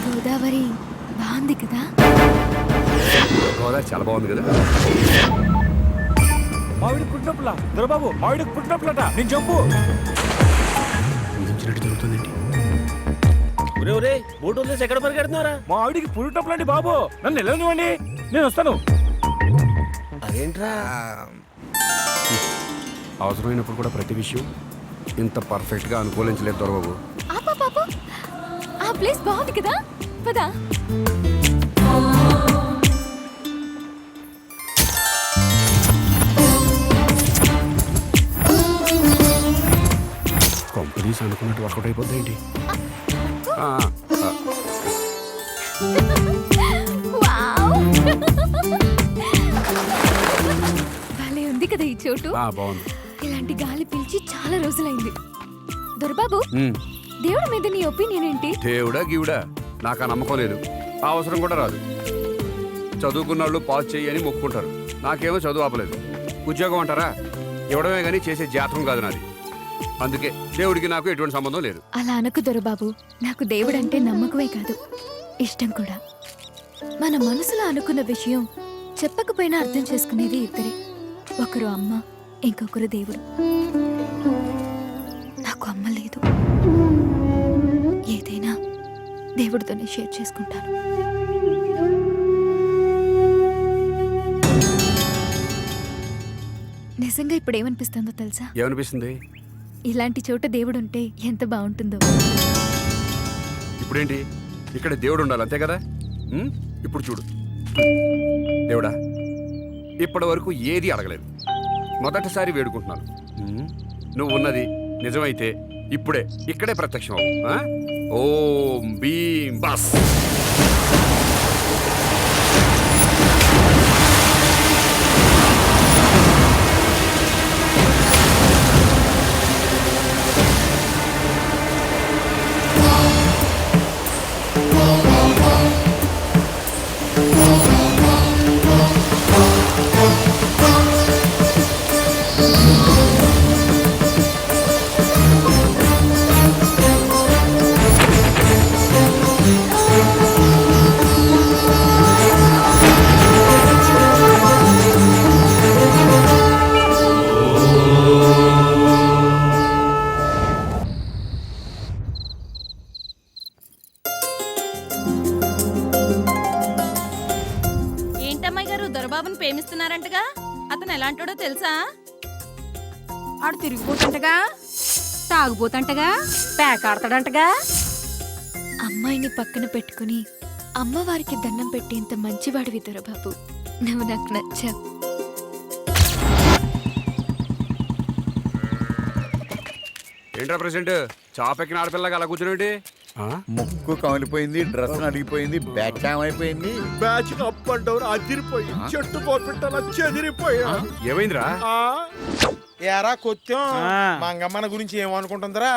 గోదావరి బాగుంది కదా. గోదావరి చాలా బాగుంది కదా. మావిడికి పుట్టినప్పులా దొరబాబు, మావిడికి పుట్టినప్పులట నేను జంపు. జరుగుతుందండి. బోటు వదిలేసి ఎక్కడ పరిగెడుతున్నారా? మా ఆవిడికి పుట్టినప్పుడు అండి బాబు, నన్ను వెళ్ళనివ్వండి, నేను వస్తాను. అదేంట్రా? అవసరమైనప్పుడు కూడా ప్రతి విషయం ఇంత పర్ఫెక్ట్ గా అనుకూలించలేదు దొరబాబు. ఆ ప్లేస్ బాగుంది కదా, పదా. కంపెనీస్ అనుకున్నట్టు వర్కౌట్ అయిపోద్ది ఏంటి? భలే ఉంది కదా ఈ చోటు. బాగుంది. ఇలాంటి గాలి పీల్చి చాలా రోజులైంది. దొరబాబు, దేవుడి మీద నీ ఒపీనియన్ ఏంటి? దేవుడా గీవుడా నాకు ఆ నమ్మకం లేదు, ఆ అవసరం కూడా రాదు. చదువుకున్న వాళ్ళు పాస్ చేయని మొక్కుకుంటారు. నాకేమో చదువు ఆపలేదు. ఉద్యోగం అంటారా, ఇవ్వడమే కానీ చేసే జాతకం కాదు నాది. అందుకే దేవుడికి నాకు ఎటువంటి సంబంధం లేదు. అలా అనకు దొరబాబు. నాకు దేవుడంటే నమ్మకమే కాదు, ఇష్టం కూడా. మన మనసులో అనుకున్న విషయం చెప్పకపోయినా అర్థం చేసుకునేది ఇద్దరే. ఒకరు అమ్మ, ఇంకొకరు దేవుడు. నాకు అమ్మ లేదు. ఏదైనా దేవుడితోనే షేర్ చేసుకుంటాను. నిజంగా ఇప్పుడు ఏమనిపిస్తుందో తెలుసా? ఏమనిపిస్తుంది? ఇలాంటి చోట దేవుడు ఉంటే ఎంత బాగుంటుందో. ఇప్పుడేంటి, ఇక్కడ దేవుడు ఉండాలి అంతే కదా? ఇప్పుడు చూడు దేవుడా, ఇప్పటి వరకు ఏది అడగలేదు, మొదటిసారి వేడుకుంటున్నాను. నువ్వు ఉన్నది నిజమైతే ఇప్పుడే ఇక్కడే ప్రత్యక్షం అవ్వు. ఓం భీం బస్. ఏంటమ్మాయి గారు దొరబాబుని ప్రేమిస్తున్నారంటగా? అతను ఎలాంటోడో తెలుసా? ఆడు తిరిగిపోతుంటగా, తాగుపోతుంటగా, పేకాడతాడంటగా. అమ్మాయిని పక్కన పెట్టుకుని అమ్మవారికి దండం పెట్టేంత మంచివాడివి దొరబాబు. నువ్వు నాకు నచ్చావు. ఏంట్రా ప్రెసిడెంట్, చాపెక్కిన ఆడపిల్లగా అలా కూర్చునేంటి? ముక్కు కమిలిపోయింది, డ్రెస్ అడిగిపోయింది, బ్యాచ్ అయిపోయింది. బ్యాచ్ అప్ అండ్ డౌన్ అదిరిపోయి చెట్టు పోపిట్టాల చెదిరిపోయా. ఏమైందిరా? ఏరా కొత్తం మంగమ్మన గురించి ఏమనుకుంటుందిరా?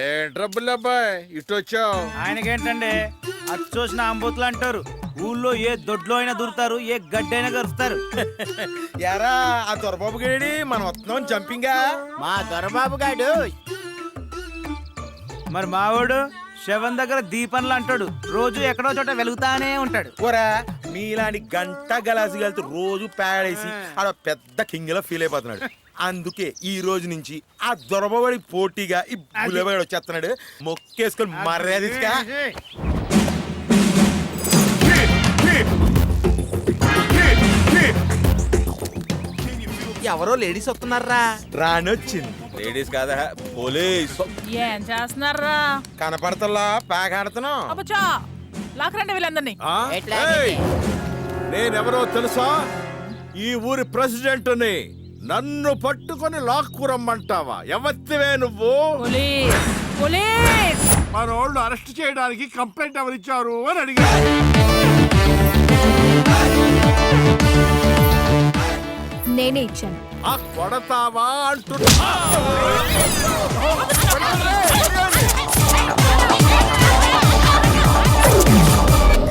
ఏ డబ్బులు అబ్బాయి ఇటు వచ్చావు? ఆయనకేంటండి, అచ్చోసిన అంబోతులు అంటారు. ఊళ్ళో ఏ దొడ్లో అయినా దూరుతారు, ఏ గడ్డైనా గరుస్తారు. యారా ఆ దొరబాబు గేడి మనం వస్తున్నాం జంపింగా. మా దొరబాబు గాడు మరి మావాడు శవం దగ్గర దీపంలు అంటాడు. రోజు ఎక్కడో చోట వెలుగుతానే ఉంటాడు. ఓరా మీలాంటి గంట గలాసి కలిసి రోజు పేడేసి ఆడ పెద్ద కింగ్ లా ఫీల్ అయిపోతున్నాడు. అందుకే ఈ రోజు నుంచి ఆ దొరబడి పోటీగా ఈ బుల్లెబడి వచ్చేస్తున్నాడు. మొక్కేసుకొని మర్యాదగా. ఎవరో లేడీస్ వస్తున్నారా? రానొచ్చింది. లేడీస్ కాదా, పోలీస్. ఏం చేస్తున్నారా? కనపడతల్లా ప్యాక్ ఆడుతున్నాం. అబ్బా లాకరండి వీళ్ళందరినీ. నేనెవరో తెలుసా? ఈ ఊరి ప్రెసిడెంట్ని. నన్ను పట్టుకొని లాక్కురమ్మంటావా? ఎవత్తివే నువ్వు? మన వాళ్ళు అరెస్ట్ చేయడానికి కంప్లైంట్ ఎవరిచ్చారు అని అడిగారు. నేనే ఇచ్చాను. ఆ కొడతావా అంటున్నా.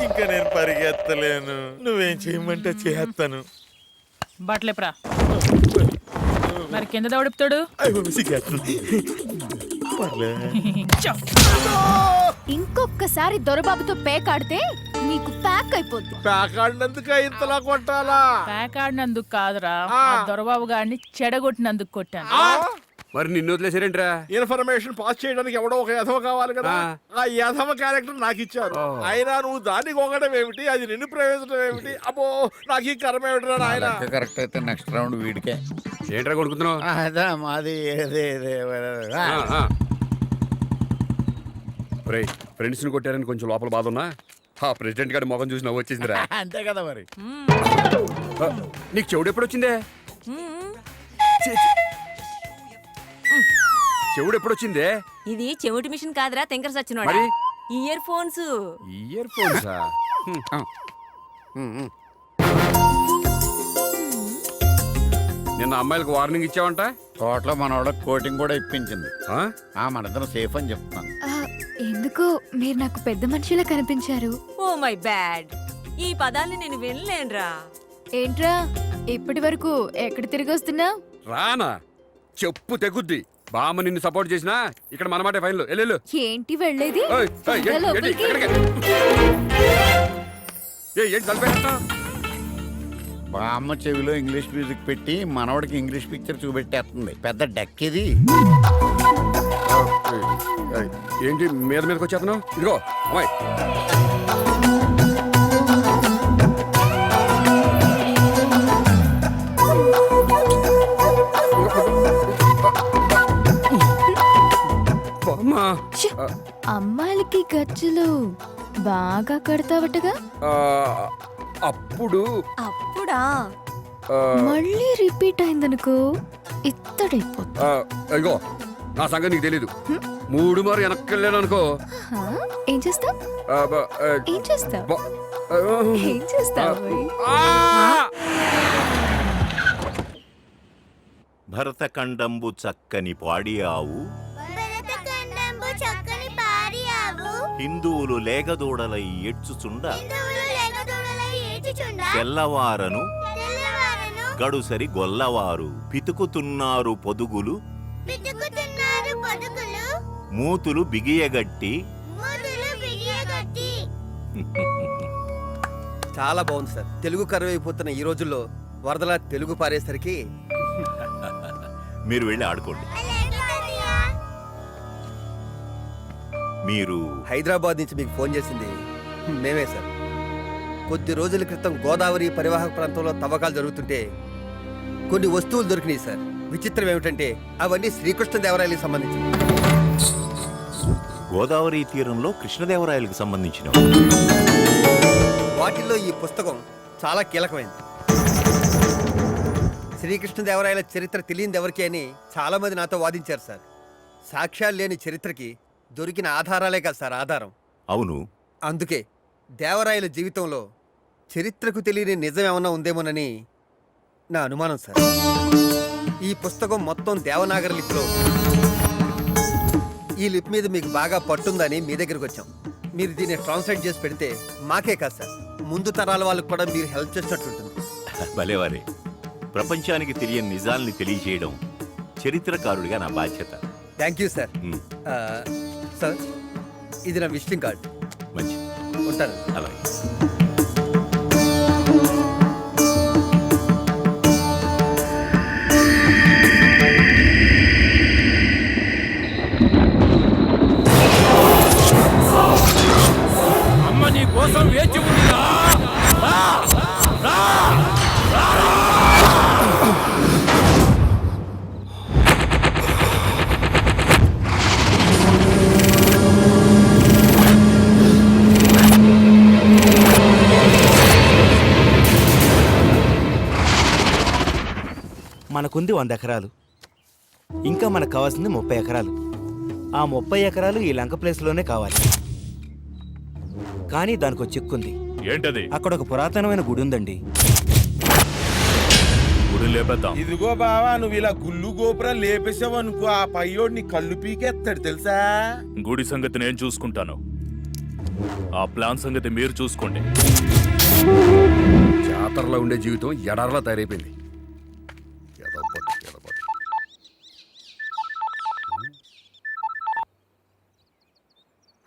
ఇంకా నేను పరిగెత్తలేను. నువ్వేం చేయమంటే చేస్తాను. బట్టలేపురా. మరి కింద దౌడిపుతాడు. ఇంకొకసారి దొరబాబుతో పేకాడితే నీకు ప్యాక్ అయిపోద్ది. ప్యాకాడినందుక ఇంతలా కొట్టాలా? పేకాడినందుకు కాదురా, దొరబాబు గారిని చెడగొట్టినందుకు కొట్టాను. మరి నిన్ను వదిలేసారేంట్రా? ఇన్ఫర్మేషన్ పాస్ చేయడానికి ఎవడో ఒక యథవ కావాలి కదా. ఆ యథవ క్యారెక్టర్ నాకు ఇచ్చారు. అయినా నువ్వు దాన్ని కొనడం ఏమిటి, అది నిన్ను ప్రవేశించడం ఏమిటి? అబ్బో నాకు ఈ కర్మ ఏమిటి నాయన. కరెక్ట్ అయితే నెక్స్ట్ రౌండ్ వీడికే. ఏంట్రా కొడుకుతున్నావు? అదా మాది ఫ్రెండ్స్ ని కొట్టారని కొంచెం లోపల బాధ ఉన్నా, ఆ ప్రెసిడెంట్ గారి మొఖం చూసి నవ్వు వచ్చేసిందిరా. అంతే కదా మరి. నీకు చెవుడు ఎప్పుడు వచ్చిందే? చెవుడు ఎప్పుడు వచ్చిందే? ఇది చెవిటి మిషన్ కాదురా, తెంకర సచ్చినోడా. మరి? Ear phones. ఇయర్ ఫోన్సా? నిన్న అమ్మాయిలకు వార్నింగ్ ఇచ్చావంట. తోటలో మనోడ కోటింగ్ కూడా ఇప్పించింది. మనిద్దరం సేఫ్ అని చెప్తాను. ఎందుకో మీరు నాకు పెద్ద మనిషిలా కనిపించారు. Oh my bad. ఈ పదాల్ని నేను వినలేనురా. ఏంట్రా ఇప్పటి వరకు ఎక్కడ తిరిగి వస్తున్నా? రానా చెప్పు తెగుద్ది. బామ్మ నిన్ను సపోర్ట్ చేసినా ఇక్కడ మనమాటే ఫైన్లు వెళ్ళు. ఏంటి వెళ్ళేది? ఏయ్, ఏయ్, ఏంటి, లోపలికి. ఎక్కడికి? ఏయ్, ఏంటి తలపేస్తా? బామ్మ చెవిలో ఇంగ్లీష్ మ్యూజిక్ పెట్టి మనవడికి ఇంగ్లీష్ పిక్చర్ చూపెట్టేస్తుంది. పెద్ద డెక్ ఇది. ఏంటి మీద మీదకి వచ్చేస్తున్నావు? ఇదిగో అమ్మాయి, బామ్మ. ఛీ! అమ్మాయిలకి గజ్జలు బాగా కడతావటగా? ఆ, అప్పుడు అప్పుడా? ఆ, మళ్ళీ రిపీట్ అయిందనుకో ఇత్తడైపోతుంది. ఆ, ఇదిగో నా సంగతి నీకు తెలీదు. 3 మారు వెనక్కి వెళ్ళాను అనుకో. హా? ఏం చేస్తావ్? ఏం చేస్తావ్? ఏం చేస్తావు? భరతఖండంబు చక్కని పాడి ఆవు హిందువులు లేగదూడలై ఏడ్చుచుండ తెల్లవారను గడుసరి గొల్లవారు పితుకుతున్నారు పొదుగులు మూతులు బిగియగట్టి. చాలా బాగుంది సార్. తెలుగు కరువైపోతున్న ఈ రోజుల్లో వరదలా తెలుగు పారేసరికి మీరు వెళ్ళి ఆడుకోండి. మీరు హైదరాబాద్ నుంచి మీకు ఫోన్ చేసింది మేమే సార్. కొద్ది రోజుల క్రితం గోదావరి పరివాహక ప్రాంతంలో తవ్వకాలు జరుగుతుంటే కొన్ని వస్తువులు దొరికినాయి సార్. విచిత్రం ఏమిటంటే అవన్నీ శ్రీకృష్ణదేవరాయలకు సంబంధించి. గోదావరి తీరంలో కృష్ణదేవరాయలకు సంబంధించిన వాటిల్లో ఈ పుస్తకం చాలా కీలకమైంది. శ్రీకృష్ణదేవరాయల చరిత్ర తెలియదు ఎవరికి అని చాలా మంది నాతో వాదించారు సార్. సాక్ష్యాలు లేని చరిత్రకి దొరికిన ఆధారాలే కదా సార్ ఆధారం. అవును. అందుకే దేవరాయల జీవితంలో చరిత్రకు తెలియని నిజం ఏమన్నా ఉందేమోనని నా అనుమానం సార్. ఈ పుస్తకం మొత్తం దేవనాగరి లిపిలో. ఈ లిపి మీద మీకు బాగా పట్టుందని మీ దగ్గరికి వచ్చాం. మీరు దీన్ని ట్రాన్స్లేట్ చేసి పెడితే మాకే కాదు సార్, ముందు తరాల వాళ్ళకు కూడా మీరు హెల్ప్ చేసినట్టుంటుంది. భలేవారే. ప్రపంచానికి తెలియని నిజాల్ని తెలియజేయడం చరిత్రకారుడిగా నా బాధ్యత. Thank you sir. సార్ ఇది నా విజిటింగ్ కార్డ్. మంచి ఉంటాను. అలాగే. అమ్మ నీ కోసం వేచి ఉందిరా. మనకుంది 100 ఎకరాలు. ఇంకా మనకు కావాల్సింది 30 ఎకరాలు. ఆ 30 ఎకరాలు ఈ లంక ప్లేస్లోనే కావాలి. కానీ దానికి ఒక చిక్కుంది. ఏంటది? అక్కడ ఒక పురాతనమైన గుడి ఉందండి. గుడి లేపేద్దాం. ఇదిగో బావా, నువ్వు ఇలా గుళ్ళు గోపురం లేపేసావనుకో ఆ పయ్యోడిని కళ్ళు పీకేస్తాడు తెలుసా. గుడి సంగతి నేను చూసుకుంటాను. ఆ ప్లాన్ సంగతి మీరు చూసుకోండి. జాతరలో ఉండే జీవితం ఎడార్లా తయారైపోయింది.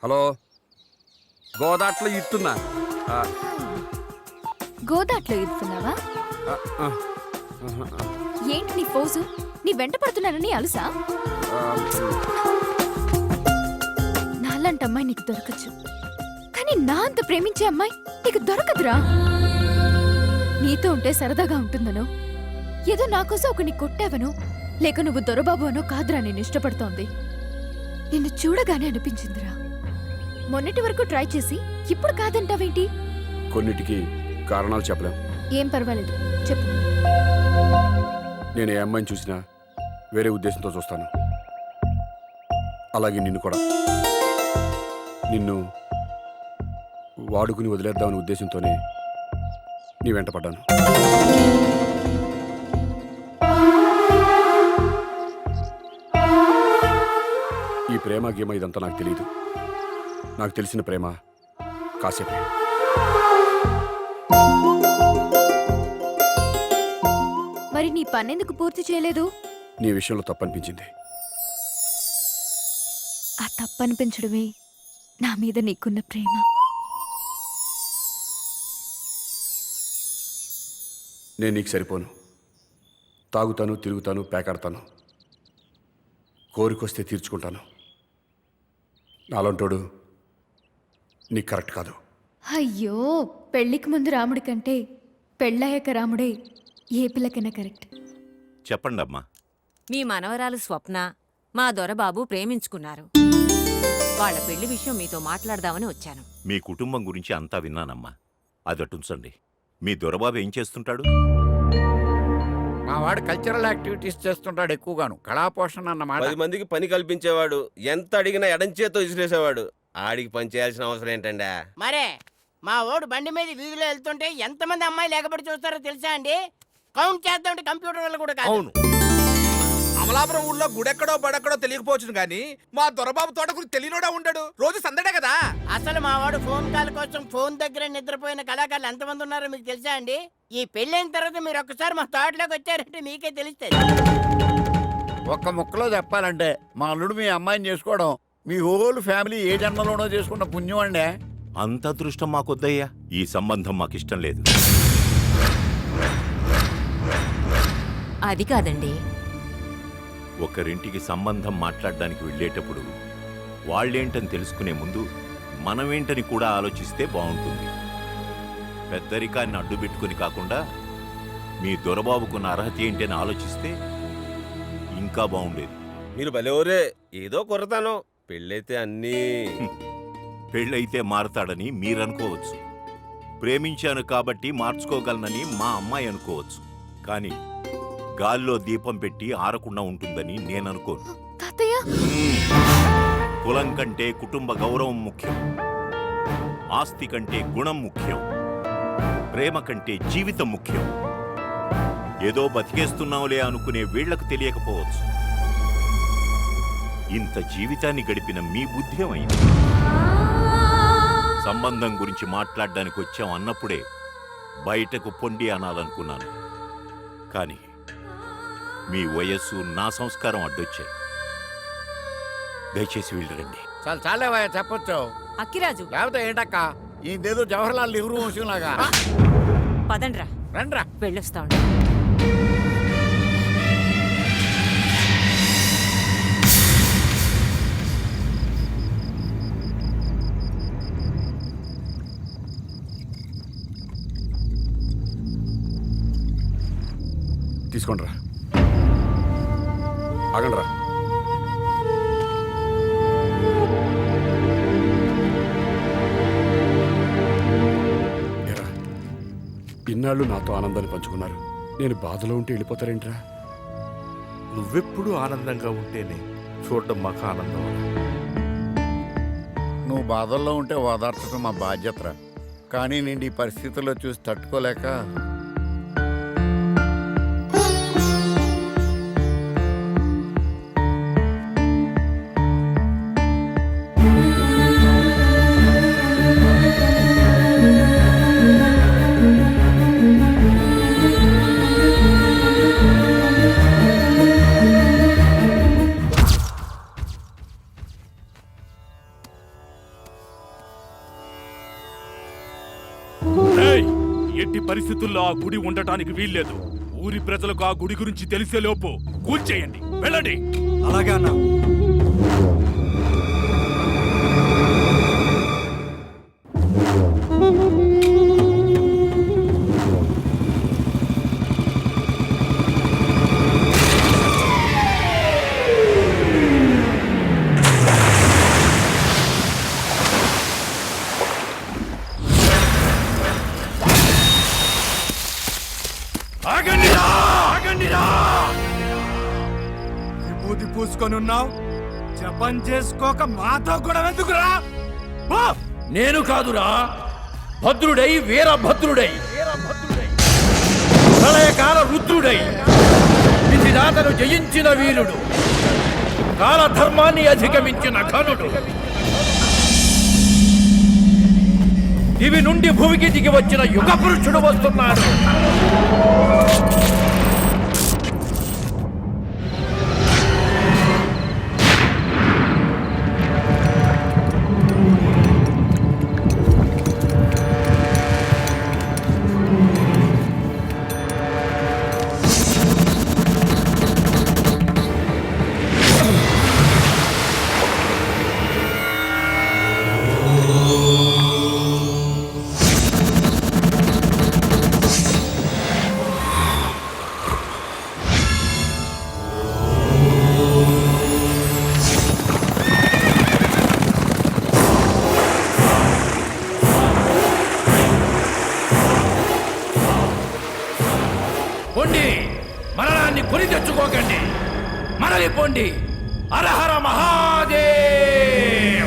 హలో, గోదాట్లో ఇస్తున్నా. గోదాట్లో ఇస్తున్నావా? ఏంటి నీ ఫోజు? నీ వెంట పడుతున్నానని అలుసా? నాలాంటి అమ్మాయి నీకు దొరకచ్చు, కానీ నా అంత ప్రేమించే అమ్మాయి నీకు దొరకదురా. నీతో ఉంటే సరదాగా ఉంటుందనో, ఏదో నా కోసం ఒకని కొట్టావనో, లేక నువ్వు దొరబాబు అనో కాదురా నేను ఇష్టపడుతోంది. నిన్ను చూడగానే అనిపించిందిరా. మొన్నటి వరకు ట్రై చేసి ఇప్పుడు కాదంటావేంటి? కొన్నిటికి కారణాలు చెప్పలేం. ఏం పర్వాలేదు, చెప్పు. నేను ఏ అమ్మాయిని చూసినా వేరే ఉద్దేశంతో చూస్తాను. అలాగే నిన్ను కూడా. నిన్ను వాడుకుని వదిలేద్దామనే ఉద్దేశంతోనే నీ వెంట పడ్డాను. ఈ ప్రేమ గేమ ఇదంతా నాకు తెలియదు. నాకు తెలిసిన ప్రేమ కాసేపే. పనెందుకు పూర్తి చేయలేదు? నీ విషయంలో తప్పనిపించింది. ఆ తప్పనిపించడమే నా మీద నీకున్న ప్రేమ. నేను నీకు సరిపోను. తాగుతాను, తిరుగుతాను, పేకాడతాను, కోరికొస్తే తీర్చుకుంటాను. నాలంటోడు నీకు కరెక్ట్ కాదు. అయ్యో, పెళ్లికి ముందు రాముడి కంటే పెళ్ళయ్యాక రాముడే ఏ పిల్లకైనా కరెక్ట్. చెప్పండి అమ్మా. మీ మనవరాలు స్వప్న మా దొరబాబు ప్రేమించుకున్నారు. వాళ్ళ పెళ్లి విషయం మీతో మాట్లాడదామని వచ్చాను. మీ కుటుంబం గురించి అంతా విన్నానమ్మా. అదటుంచండి. మీ దొరబాబు ఏం చేస్తుంటాడు? మా వాడు కల్చరల్ యాక్టివిటీస్ చేస్తుంటాడు ఎక్కువగాను. కళాపోషణ అన్నమాట. 10 మందికి పని కల్పించేవాడు. ఎంత అడిగినా ఎడంచేతో విసిరేసేవాడు. ఆడికి పని చేయాల్సిన అవసరం ఏంటండా? మరే మా ఓడు బండి మీద వీధిలో వెళ్తుంటే ఎంతమంది అమ్మాయిలు ఎగబడి చూస్తారో తెలుసా అండి? కౌంట్ చేద్దామంటే కంప్యూటర్ వల్ల కూడా కాదు. అవును, అమలాపురం ఊళ్ళో గుడెక్కడో బడెక్కడో తెలియకపోవచ్చు కానీ మా దొరబాబు తోట గురించి తెలియనోడా ఉండడు. రోజు సందడే కదా. అసలు మా వాడు ఫోన్ కాల్ కోసం ఫోన్ దగ్గర నిద్రపోయిన కళాకారులు ఎంతమంది ఉన్నారో మీకు తెలుసా అండి? ఈ పెళ్ళైన తర్వాత మీరు ఒక్కసారి మా తోటలోకి వచ్చారంటే మీకే తెలుస్తుంది. ఒక్క ముక్కలో చెప్పాలంటే మా అల్లుడు మీ అమ్మాయిని చేసుకోవడం మీ హోల్ ఫ్యామిలీ ఏ జన్మలోనో చేసుకున్న పుణ్యం అండి. అంత అదృష్టం మాకొద్దయ్యా. ఈ సంబంధం మాకిష్టం లేదు. అది కాదండి. ఒకరింటికి సంబంధం మాట్లాడడానికి వెళ్ళేటప్పుడు వాళ్ళేంటని తెలుసుకునే ముందు మనమేంటని కూడా ఆలోచిస్తే బాగుంటుంది. పెద్దరికాన్ని అడ్డుపెట్టుకుని కాకుండా మీ దొరబాబుకున్న అర్హత ఏంటని ఆలోచిస్తే ఇంకా బాగుండేది. మీరు భలేవరే, ఏదో కొరతాను. పెళ్ళైతే అన్నీ పెళ్ళైతే మారతాడని మీరనుకోవచ్చు. ప్రేమించాను కాబట్టి మార్చుకోగలనని మా అమ్మాయి అనుకోవచ్చు. కానీ గాల్లో దీపం పెట్టి ఆరకుండా ఉంటుందని నేననుకోను. కులం కంటే కుటుంబ గౌరవం ముఖ్యం. ఆస్తి కంటే గుణం ముఖ్యం. ప్రేమ కంటే జీవితం ముఖ్యం. ఏదో బతికేస్తున్నావులే అనుకునే వీళ్లకు తెలియకపోవచ్చు. ఇంత జీవితాన్ని గడిపిన మీ బుద్ధి ఏమైంది? సంబంధం గురించి మాట్లాడడానికి వచ్చాం అన్నప్పుడే బయటకు పొండి అనాలనుకున్నాను. కానీ మీ వయస్సు, నా సంస్కారం అడ్డొచ్చాయి. దయచేసి వెళ్ళరండి. చాలా చాలేవా చెప్పొచ్చు. అక్కిరాజు, లేకపోతే ఏంటక్క ఇదేదో జవహర్లాల్ నెహ్రూ వంశంలాగా. పదండ్రా. రండ్రా, వెళ్ళొస్తా ఉండు. తీసుకోండి రా. ఆగండి రా. ఏరా, ఇన్నాళ్ళు నాతో ఆనందాన్ని పంచుకున్నారు. నేను బాధలో ఉంటే వెళ్ళిపోతారేంట్రా? నువ్వెప్పుడు ఆనందంగా ఉంటేనే చూడడం మాకు ఆనందం. నువ్వు బాధల్లో ఉంటే ఓదార్చడం మా బాధ్యతరా. కానీ నేను ఈ పరిస్థితుల్లో చూసి తట్టుకోలేక ఎట్టి పరిస్థితుల్లో ఆ గుడి ఉండటానికి వీల్లేదు. ఊరి ప్రజలకు ఆ గుడి గురించి తెలిసే లోపు కూల్చేయండి. వెళ్ళండి. అలాగే అన్నా. విభూతి పూసుకొని ఉన్నావు, జపం చేసుకోక మాతో కూడా ఎందుకురా? నేను కాదురా, భద్రుడై వీరభద్రుడై ప్రళయకాల రుద్రుడై విధిదాతను జయించిన వీరుడు, కాలధర్మాన్ని అధిగమించిన ఘనుడు, దివి నుండి భూమికి దిగి వచ్చిన యుగ పురుషుడు వస్తున్నాడు. పొండి, మరణాన్ని కొని తెచ్చుకోకండి. మరలి పొండి. హరహర మహాదేవ.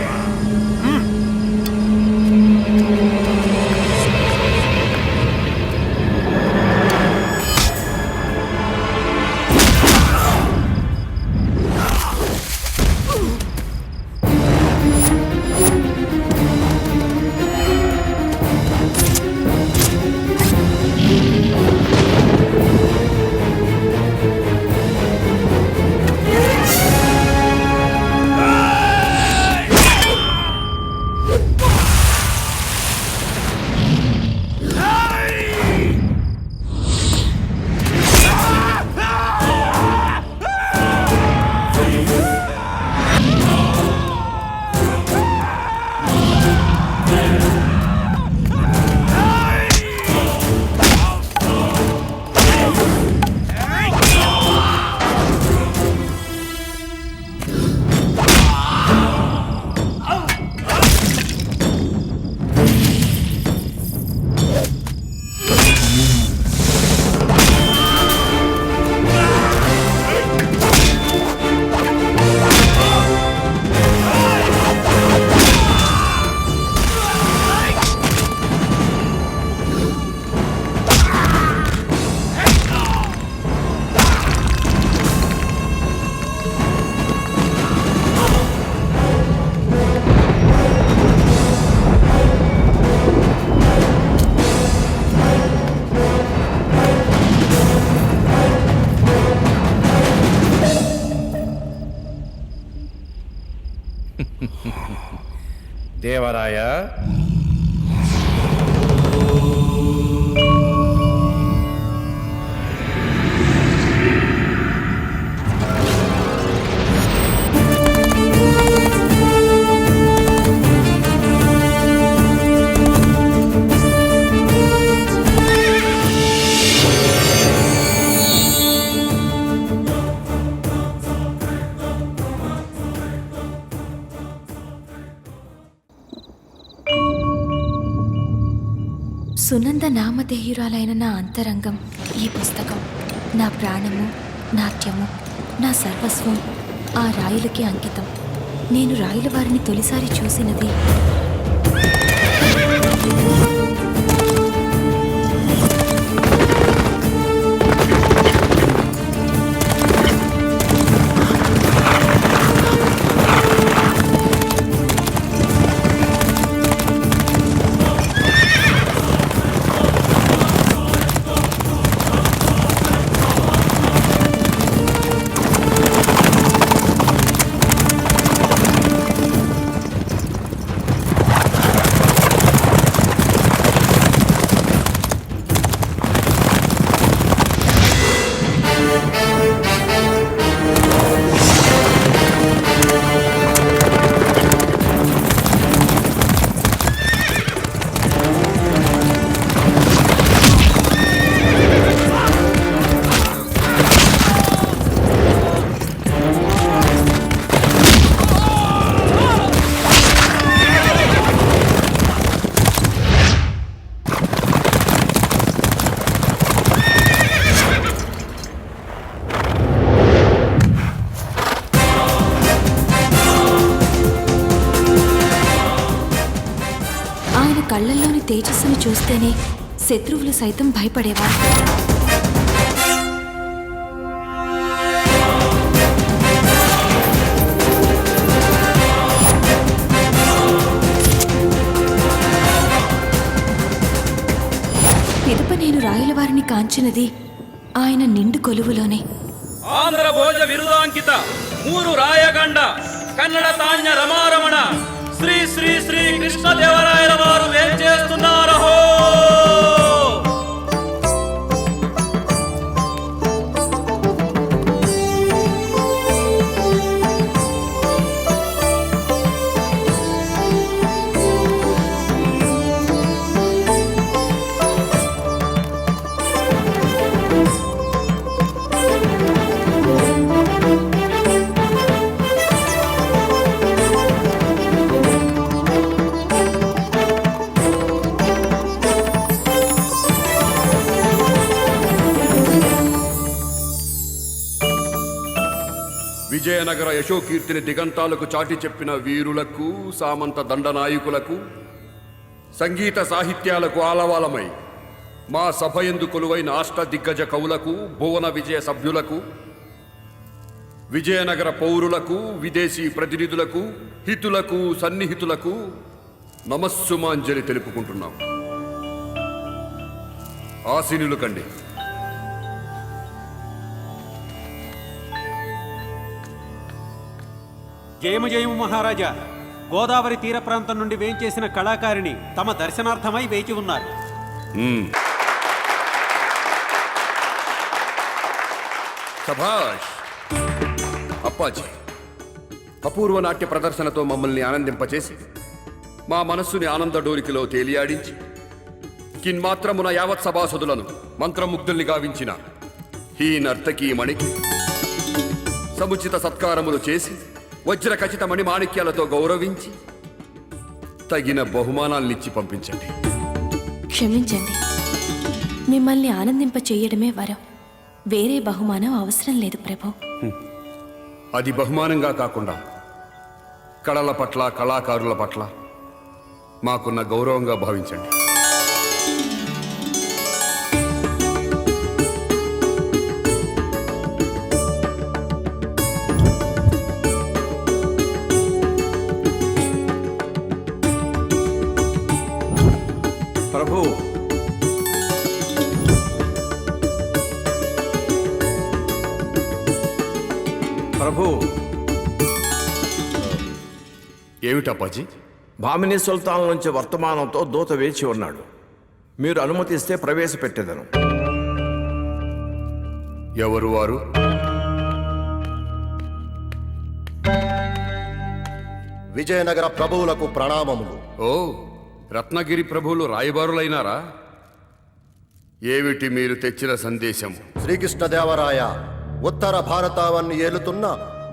దేవరాయ, సునంద నామధేయురాలైన నా అంతరంగం ఈ పుస్తకం. నా ప్రాణము, నాట్యము, నా సర్వస్వం ఆ రాయులకి అంకితం. నేను రాయుల వారిని తొలిసారి చూసినది కళ్ళల్లోని తేజస్సును చూస్తేనే శత్రువులు సైతం భయపడేవారు. పిదప నేను రాయల వారిని కాంచినది ఆయన నిండు కొలువులోనే. ఆంధ్ర భోజ విరుదాంకిత మూరు రాయగండ కన్నడ తాన్య రమారమణ శ్రీ శ్రీ శ్రీ కృష్ణదేవరాయల వారు వేంచేస్తున్నారహో. విజయనగర యశోకీర్తిని దిగంతాలకు చాటి చెప్పిన వీరులకు, సామంత దండనాయకులకు, సంగీత సాహిత్యాలకు ఆలవాలమై మా సభ యందు కొలువైన అష్ట దిగ్గజ కవులకు, భువన విజయ సభ్యులకు, విజయనగర పౌరులకు, విదేశీ ప్రతినిధులకు, హితులకు, సన్నిహితులకు నమస్సుమాంజలి తెలుపుకుంటున్నాం. ఆశీనులు కండి. జయము జయము మహారాజా. గోదావరి తీర ప్రాంతం నుండి వేంచేసిన కళాకారిణి తమ దర్శనార్థమై వేచి ఉన్నారు. సభాష్ అప్పాజీ, అపూర్వ నాట్య ప్రదర్శనతో మమ్మల్ని ఆనందింపచేసి మా మనస్సుని ఆనంద డోలికలో తేలియాడించి కిన్మాత్రమున యావత్ సభాసదులను మంత్రముగ్ధుల్ని గావించిన ఈ నర్తకీమణికి సముచిత సత్కారములు చేసి వజ్ర ఖచ్చిత మణిమాణిక్యాలతో గౌరవించి తగిన బహుమానాల్నిచ్చి పంపించండి. క్షమించండి, మిమ్మల్ని ఆనందింప చేయడమే వరం. వేరే బహుమానం అవసరం లేదు ప్రభు. అది బహుమానంగా కాకుండా కళల పట్ల, కళాకారుల పట్ల మాకున్న గౌరవంగా భావించండి. ప్రభు, ప్రభు. ఏమిటప్పాజీ? భామిని సుల్తాన్ నుంచి వర్తమానంతో దూత వేచి ఉన్నాడు. మీరు అనుమతిస్తే ప్రవేశపెట్టేదను. ఎవరు వారు? విజయనగర ప్రభువులకు ప్రణామములు. ఓ, రత్నగిరి ప్రభువులు రాయబారులైనారా? ఏమిటి మీరు తెచ్చిన సందేశం? శ్రీకృష్ణదేవరాయ ఉత్తర భారతావన్ని ఏలుతున్న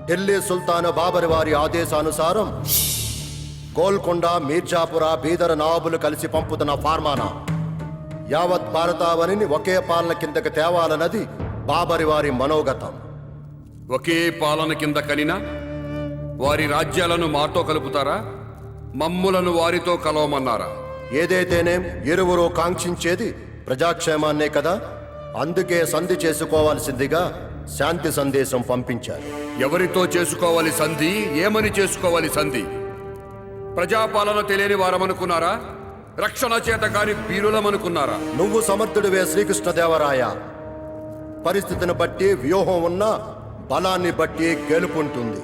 ఢిల్లీ సుల్తాన్ బాబరి వారి ఆదేశానుసారం గోల్కొండ, మీర్జాపుర, బీదర్ నవాబులు కలిసి పంపుతున్న ఫార్మానా యావత్ భారతావనిని ఒకే పాలన కిందకి తేవాలన్నది బాబరి వారి మనోగతం. ఒకే పాలన కింద కనినా వారి రాజ్యాలను మాతో కలుపుతారా? మమ్ములను వారితో కలవమన్నారా? ఏదైతేనేం ఇరువురు కాంక్షించేది ప్రజాక్షేమాన్నే కదా. అందుకే సంధి చేసుకోవాల్సిందిగా శాంతి సందేశం పంపించారు. ఎవరితో చేసుకోవాలి సంధి? ఏమని చేసుకోవాలి సంధి? ప్రజాపాలన తెలియని వారమనుకున్నారా? రక్షణ చేత కాని బీరులమనుకున్నారా? నువ్వు సమర్థుడివే శ్రీకృష్ణదేవరాయ. పరిస్థితిని బట్టి వ్యూహం ఉన్న బలాన్ని బట్టి గెలుపుంటుంది.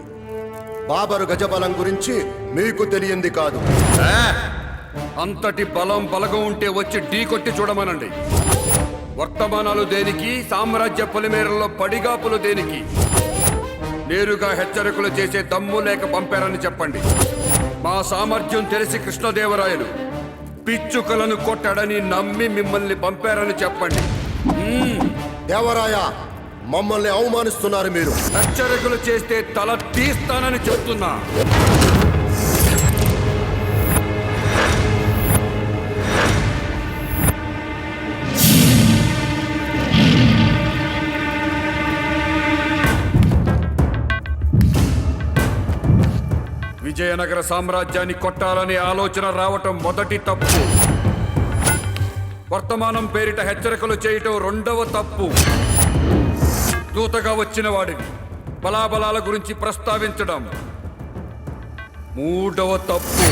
బాబరు గజబలం గురించి మీకు తెలియంది కాదు. అంతటి బలం బలగం ఉంటే వచ్చి ఢీ కొట్టి చూడమనండి. వర్తమానాలు దేనికి? సామ్రాజ్య పొలిమేరల్లో పడిగాపులు దేనికి? నేరుగా హెచ్చరికలు చేసే దమ్ము లేక పంపారని చెప్పండి. మా సామర్థ్యం తెలిసి కృష్ణదేవరాయలు పిచ్చుకలను కొట్టాడని నమ్మి మిమ్మల్ని పంపారని చెప్పండి. దేవరాయ, మమ్మల్ని అవమానిస్తున్నారు మీరు. హెచ్చరికలు చేస్తే తల తీస్తానని చెప్తున్నా. విజయనగర సామ్రాజ్యాన్ని కొట్టాలనే ఆలోచన రావటం మొదటి తప్పు. వర్తమానం పేరిట హెచ్చరికలు చేయటం రెండవ తప్పు. దూతగా వచ్చిన వాడిని బలాబలాల గురించి ప్రస్తావించడం మూడవ తప్పు.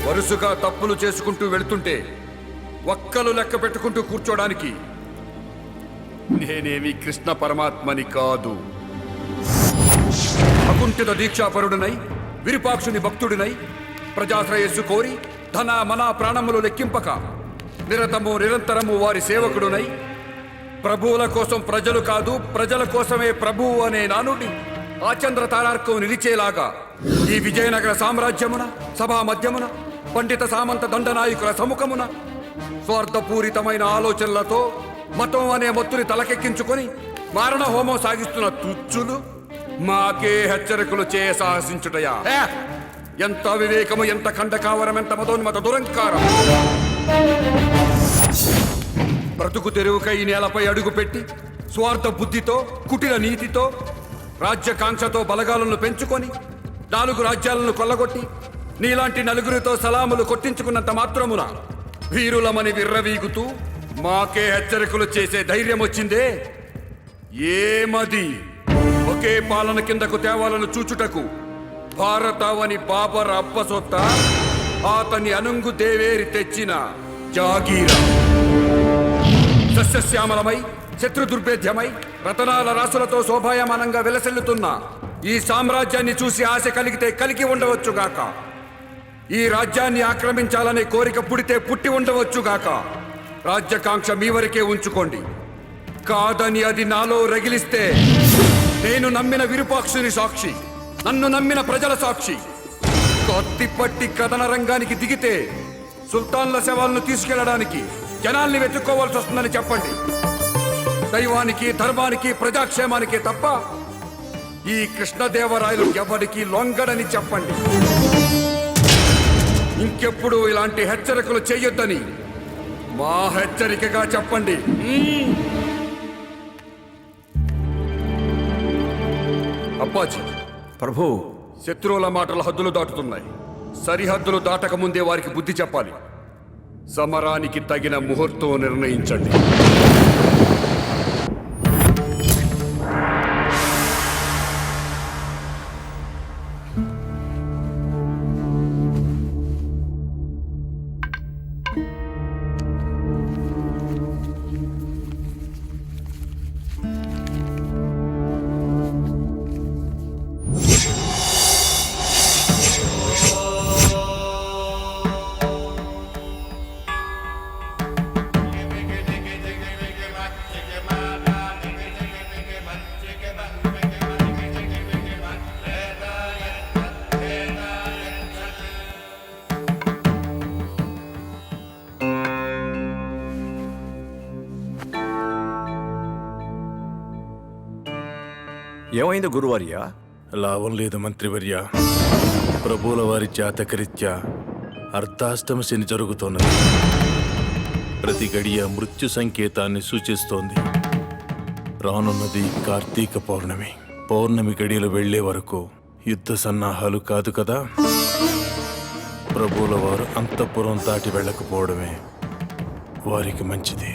వరుసగా తప్పులు చేసుకుంటూ వెళుతుంటే ఒక్కలు లెక్క పెట్టుకుంటూ కూర్చోడానికి నేనేమి కృష్ణ పరమాత్మని కాదు. అకుంఠిత దీక్షాపరుడినై, విరూపాక్షుని భక్తుడినై, ప్రజాశ్రయస్సు కోరి ధన మన ప్రాణములు లెక్కింపక నిరంతరము వారి సేవకుడునై, ప్రభువుల కోసం ప్రజలు కాదు, ప్రజల కోసమే ప్రభువు అనే నానుడి ఆచంద్ర తారార్కం నిలిచేలాగా ఈ విజయనగర సామ్రాజ్యమున, సభా మధ్యమున, పండిత సామంత దండనాయకుల సముఖమున స్వార్థపూరితమైన ఆలోచనలతో మతం అనే మత్తుని తలకెక్కించుకొని మారణ హోమం సాగిస్తున్న తుచ్చులు మాకే హెచ్చరికలు చేయ సాహసించుటయా? ఎంత వివేకము, ఎంత ఖండకావరం, ఎంత మతోన్మత దురంకారం! బ్రతుకు తెరువుకై ఈ నేలపై అడుగుపెట్టి స్వార్థ బుద్ధితో కుటిల నీతితో రాజ్యకాంక్షతో బలగాలను పెంచుకొని 4 రాజ్యాలను కొల్లగొట్టి నీలాంటి నలుగురితో సలాములు కొట్టించుకున్నంత మాత్రమున వీరులమని విర్రవీగుతూ మాకే హెచ్చరికలు చేసే ధైర్యం వచ్చిందే ఏమది? ఒకే పాలన కిందకు తేవాలను చూచుటకు భారతావని బాబర్ అప్పసొత్త అతని అనుంగు దేవేరి తెచ్చిన జాగీరా. సస్యశ్యామలమై శత్రు దుర్భేద్యమై రతనాల రాసులతో శోభాయమానంగా వెలసెల్లుతున్న ఈ సామ్రాజ్యాన్ని చూసి ఆశ కలిగితే కలిగి ఉండవచ్చుగాక. ఈ రాజ్యాన్ని ఆక్రమించాలనే కోరిక పుడితే పుట్టి ఉండవచ్చుగాక. రాజ్యకాంక్ష మీ వరకే ఉంచుకోండి. కాదని అది నాలో రగిలిస్తే నేను నమ్మిన విరూపాక్షుని సాక్షి, నన్ను నమ్మిన ప్రజల సాక్షి. కత్తిపట్టి కథన రంగానికి దిగితే సుల్తాన్ల శవాలను తీసుకెళ్లడానికి జనాల్ని వెతుక్కోవాల్సి వస్తుందని చెప్పండి. దైవానికి, ధర్మానికి, ప్రజాక్షేమానికి తప్ప ఈ కృష్ణదేవరాయలు ఎవరికి లొంగడని చెప్పండి. ఇంకెప్పుడు ఇలాంటి హెచ్చరికలు చేయొద్దని మా హెచ్చరికగా చెప్పండి. అప్పాజీ, ప్రభు, శత్రువుల మాటలు హద్దులు దాటుతున్నాయి. సరిహద్దులు దాటక ముందే వారికి బుద్ధి చెప్పాలి. సమరానికి తగిన ముహూర్తం నిర్ణయించండి. ఏమైంది గురువర్య? లాభం లేదు మంత్రివర్య. ప్రభువుల వారి జాతకరీత్యా అర్ధాష్టమ శని జరుగుతున్నది. ప్రతి గడియ మృత్యు సంకేతాన్ని సూచిస్తోంది. రానున్నది కార్తీక పౌర్ణమి. పౌర్ణమి గడియలు వెళ్లే వరకు యుద్ధ సన్నాహాలు కాదు కదా. ప్రభువుల వారు అంతఃపురం దాటి వెళ్ళకపోవడమే వారికి మంచిది.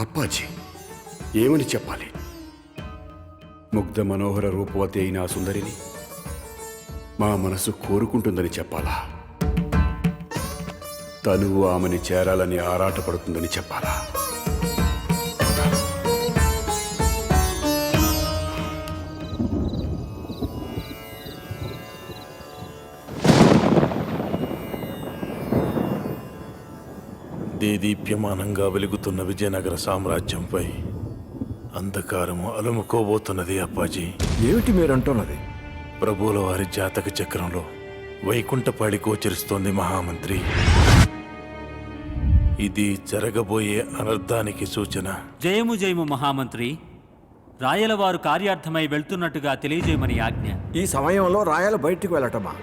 అప్పాజీ, ఏమని చెప్పాలి? ముగ్ధ మనోహర రూపవతి అయిన ఆ సుందరిని మా మనసు కోరుకుంటుందని చెప్పాలా? తనువు ఆమెని చేరాలని ఆరాటపడుతుందని చెప్పాలా? దేదీప్యమానంగా వెలుగుతున్న విజయనగర సామ్రాజ్యంపై అంధకారము అలుముకోబోతున్నది అప్పాజీ. ఏమిటి మీరంటున్నది? ప్రభువుల వారి జాతక చక్రంలో వైకుంఠపాడి గోచరిస్తోంది మహామంత్రి. ఇది జరగబోయే అనర్థానికి సూచన. జయము జయము మహామంత్రి. రాయలవారు కార్యార్థమై వెళ్తున్నట్టుగా తెలియజేయమని ఆజ్ఞ. ఈ సమయంలో రాయలు బయటికి వెళ్ళటమా?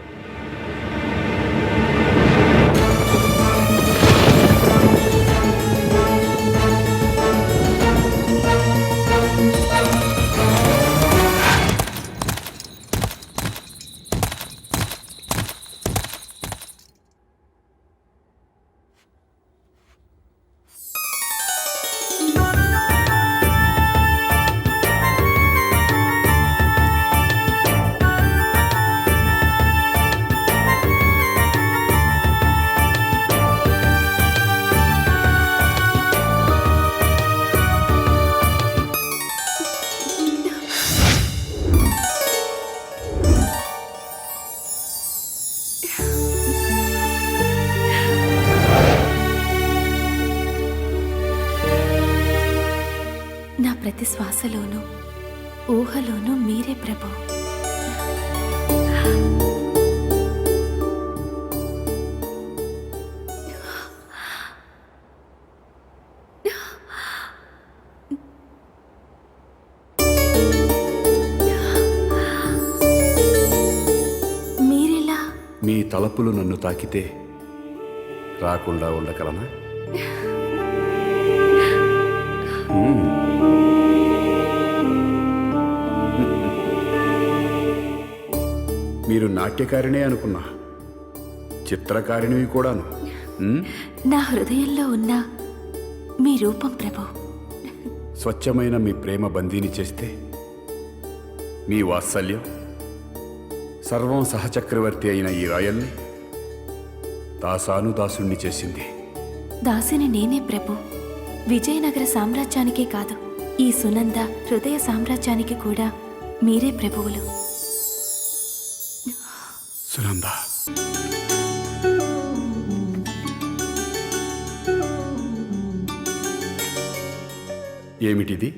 ప్రతి శ్వాసలోనూ ఊహలోనూ మీరే ప్రభు. మీరెలా? మీ తలపులు నన్ను తాకితే రాకుండా ఉండగలనా? మీరు నాట్యకారిణే అనుకున్నా, చిత్రకారిణివి కూడాను. నా హృదయంలో ఉన్న మీ రూపం ప్రభు. స్వచ్ఛమైన మీ ప్రేమ బందీని చేస్తే మీ వాత్సల్యం సర్వం సహచక్రవర్తి అయిన ఈ రాయల్ని దాసానుదాసుణ్ణి చేసింది. దాసిని నేనే ప్రభు. విజయనగర సామ్రాజ్యానికే కాదు, ఈ సునంద హృదయ సామ్రాజ్యానికి కూడా మీరే ప్రభువులు. సునంద, ఏమిటిది?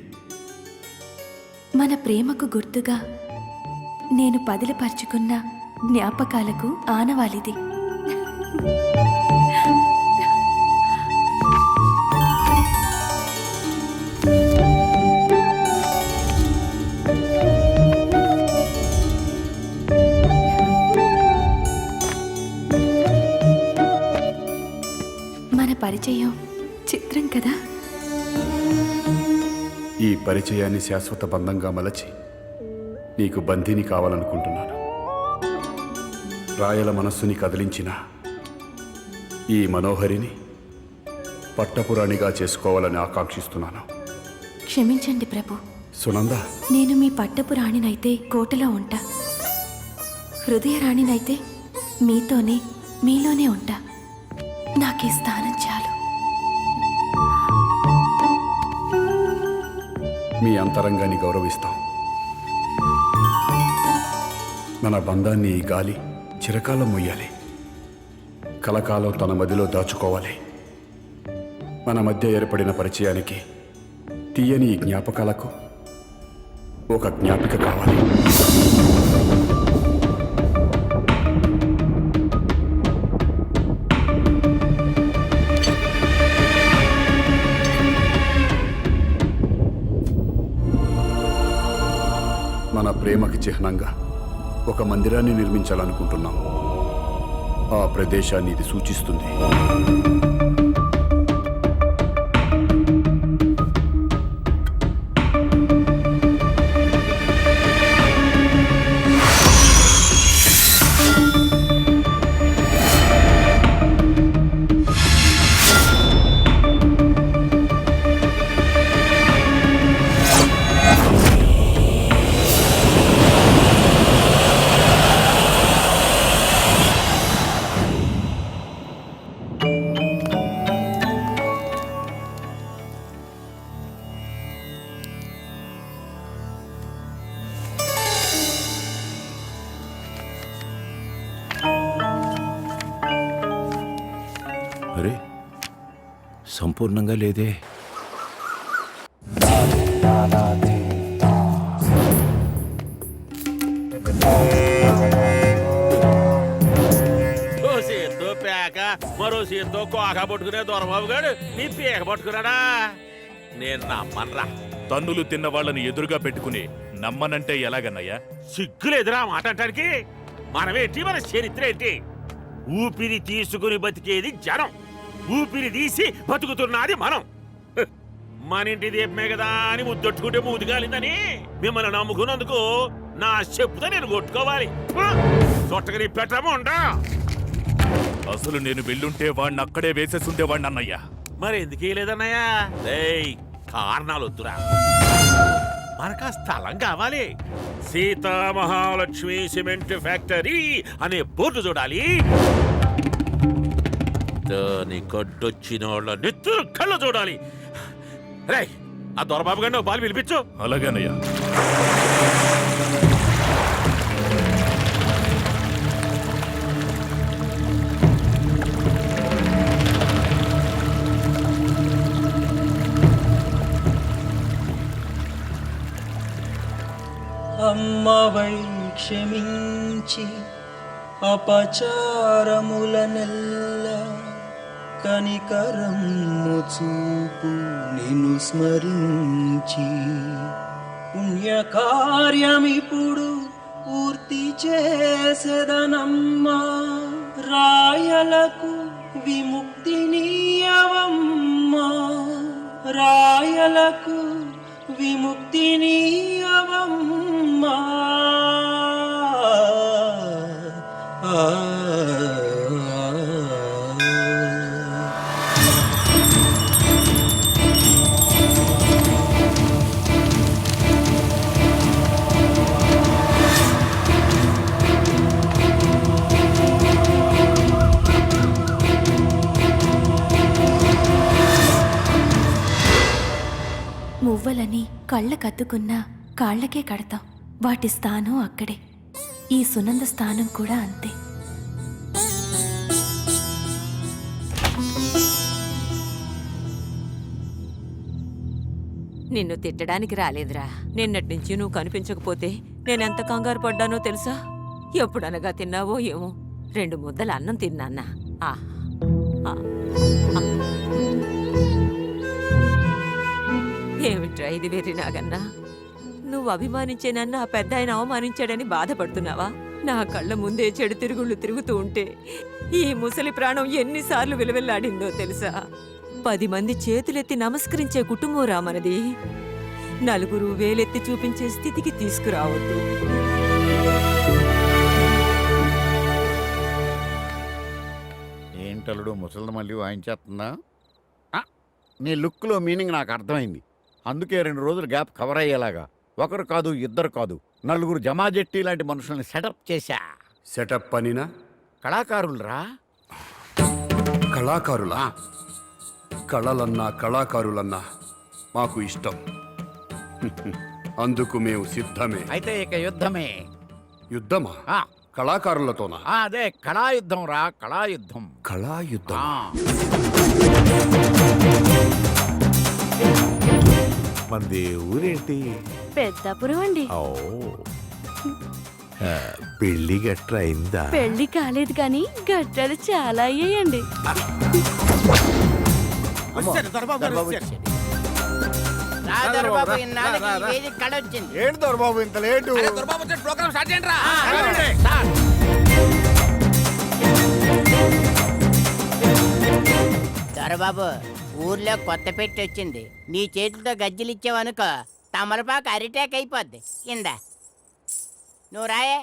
మన ప్రేమకు గుర్తుగా నేను పదిలపరుచుకున్న జ్ఞాపకాలకు ఆనవాలిది. మన పరిచయం చిత్రం కదా. ఈ పరిచయాన్ని శాశ్వత బంధంగా మలచి నీకు బంధిని కావాలనుకుంటున్నాను. రాయల మనస్సుని కదిలించిన ఈ మనోహరిని పట్టపురాణిగా చేసుకోవాలని ఆకాంక్షిస్తున్నాను. క్షమించండి ప్రభు. సునంద, నేను మీ పట్టపు రాణినైతే కోటలో ఉంటా, హృదయ రాణినైతే మీతోనే మీలోనే ఉంటా. నాకీ స్థానం చాలు. మీ అంతరంగాన్ని గౌరవిస్తాం. మన బంధాన్ని ఈ గాలి చిరకాలం మొయ్యాలి, కలకాలం తన మదిలో దాచుకోవాలి. మన మధ్య ఏర్పడిన పరిచయానికి, తీయని ఈ జ్ఞాపకాలకు ఒక జ్ఞాపిక కావాలి. మన ప్రేమకి చిహ్నంగా ఒక మందిరాన్ని నిర్మించాలనుకుంటున్నాం. ఆ ప్రదేశాన్ని ఇది సూచిస్తుంది. అరే, సంపూర్ణంగా లేదే. చేత్తో పేక మరో చేత్తో కోక పట్టుకునే దొరబాబు గారు నీ పేక పట్టుకున్నాడా? నేను నమ్మనరా. తన్నులు తిన్న వాళ్ళని ఎదురుగా పెట్టుకుని నమ్మనంటే ఎలాగన్నయ్యా? సిగ్గులేదురా మాట అంటానికి. మనమేంటి, మన చరిత్ర ఏంటి? ఊపిరి తీసుకుని బతికేది జనం, ఊపిరి తీసి బతుకుతున్నది మనం. మన ఇంటి దీపమే కదా అని ముద్దొట్టుకుంటే మూదిగాలిందని మిమ్మల్ని నమ్ముకున్నందుకు నా చెప్పుతో నేను కొట్టుకోవాలి. తొట్టగని పెట్టము ఉండా. అసలు నేను వెళ్ళుంటే వాడిని అక్కడే వేసేసుండేవాడిని అన్నయ్యా. మరి ఎందుకే లేదన్నయ్యా? కారణాలు వద్దురా, మనకు ఆ స్థలం కావాలి. సీతామహాలక్ష్మి సిమెంట్ ఫ్యాక్టరీ అనే బోర్డు చూడాలి. దాని గడ్డొచ్చిన వాళ్ళ నెత్తురు కళ్ళు చూడాలి. రే, ఆ దొరబాబు గారిని బాలు పిలిపించు. అలాగేనయ్యా. కృపవై క్షమించి అపచారములనెల్ల కనికరము చూపు నిన్ను స్మరించి పుణ్యకార్యమిప్పుడు పూర్తి చేసేదనమ్మా రాయలకు విముక్తినీయవమ్మా రాయలకు విముక్తినీయవమ్మా మువ్వలని కళ్ళకద్దుకున్నా కాళ్ళకే కడతాం. వాటి స్థానం అక్కడే. ఈ సునంద స్థానం కూడా అంతే. నిన్ను తిట్టడానికి రాలేదురా. నిన్నటి నుంచి నువ్వు కనిపించకపోతే నేనెంత కంగారు పడ్డానో తెలుసా? ఎప్పుడనగా తిన్నావో ఏమో 2 ముద్దల అన్నం తిన్నాన్నా. ఏమిట్రా ఇది వెర్రి నాగన్నా? నువ్వు అభిమానించే నన్ను ఆ పెద్ద ఆయన అవమానించాడని బాధపడుతున్నావా? నా కళ్ళ ముందే చెడు తిరుగుళ్ళు తిరుగుతూ ఉంటే ఈ ముసలి ప్రాణం ఎన్నిసార్లు విలువెల్లాడిందో తెలుసా? 10 మంది చేతులెత్తి నమస్కరించే కుటుంబం రా మనది. నలుగురు వేలెత్తి చూపించే స్థితికి తీసుకురావద్దు. ఏంటలుడు ముసలి మళ్ళీ వాయించేస్తుందా? నీ లుక్లో మీనింగ్ నాకు అర్థమైంది. అందుకే 2 రోజులు గ్యాప్ కవర్ అయ్యేలాగా ఒకరు కాదు, ఇద్దరు కాదు, 4 జమాజెట్టి లాంటి మనుషుల్ని సెటప్ చేశా. సెటప్ పనినా? కళాకారులరా. కళాకారులా? కళలన్నా కళాకారులన్నా మాకు ఇష్టం. అందుకు మేము సిద్ధమే. అయితే ఇక యుద్ధమే. యుద్ధమా? కళాకారులతోనా? అదే కళాయుద్ధం రా, కళాయుద్ధం. కళాయుద్ధం. మనది ఊరేంటి? పెద్దాపురం అండి. పెళ్లి గట్ర అయిందా? పెళ్లి కాలేదు కానీ గట్టాలు చాలా అయ్యాయండి. ఏంటి దొరబాబు ఇంత లేటు? దొరబాబు, ఊర్లో కొత్త పెట్టి వచ్చింది. నీ చేతితో గజ్జలు ఇచ్చావనుకో తమలపాకు అరిటాక్ అయిపోద్ది. ఇందా నువ్వు రాయే.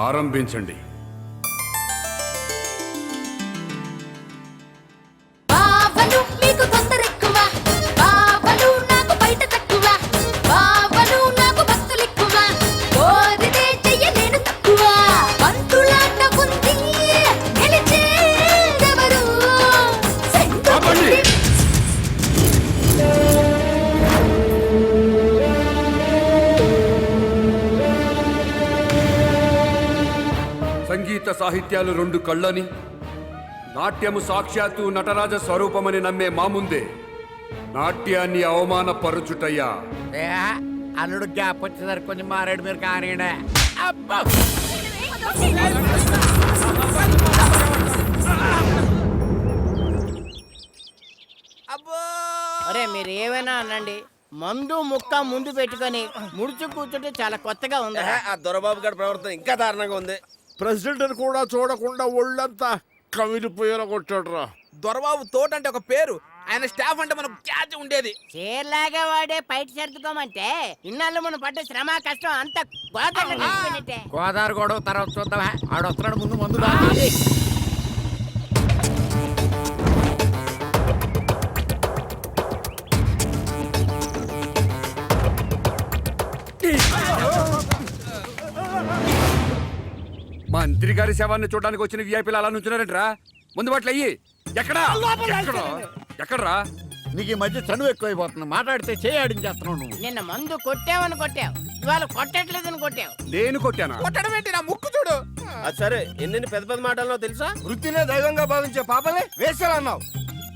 ఆరంభించండి. సంగీత సాహిత్యాలు 2 కళ్ళని, నాట్యము సాక్షాత్తు నటరాజ స్వరూపమని నమ్మే మా ముందే నాట్యాన్ని అవమానపరుచుటయ్యా. అల్లుడు గ్యాప్ వచ్చేసరికి కొంచెం మారాడు మీరు కానీ. అరే మీరు ఏమైనా అనండి, మందు ముక్క ముందు పెట్టుకొని ముడుచు కూర్చుంటే చాలా కొత్తగా ఉంది. ఆ దొరబాబు గారి ప్రవర్తన ఇంకా దారుణంగా ఉంది. ప్రెసిడెంట్ కూడా చూడకుండా ఒళ్ళంతా కమిలిపోయేలా కొట్టాడు రా. దొరబాబు తోట అంటే ఒక పేరు, ఆయన స్టాఫ్ అంటే మనకు క్యాచ్ ఉండేది. చీరలాగా వాడే బయట సర్దుకోమంటే ఇన్నాళ్ళు మనం పడ్డ శ్రమ కష్టం అంత గోదావరి గొడవ తర్వాత చూద్దామా. ఆడొస్తున్నాడు, ముందు మందు. మంత్రి గారి శవాన్ని చూడడానికి వచ్చిన విఐపీలు అలా నుంచున్నారంట్రా. ముందు బాట్లు అయ్యి. ఎక్కడా ఎక్కడా ఎక్కడ్రా? నీకు ఈ మధ్య చనువు ఎక్కువైపోతుంది. మాట్లాడితే చేయాడించేస్తున్నావు నువ్వు. నిన్న మందు కొట్టావని కొట్టావు, ఇవాళ కొట్టట్లేదని కొట్టావు. నేను కొట్టానా? కొట్టడం ఏంటి? నా ముక్కు చూడు. సరే ఎన్ని పెద్ద పెద్ద మాటల్లో తెలుసా? వృత్తినే దైవంగా భావించే పాపలే వేసాలన్నావు.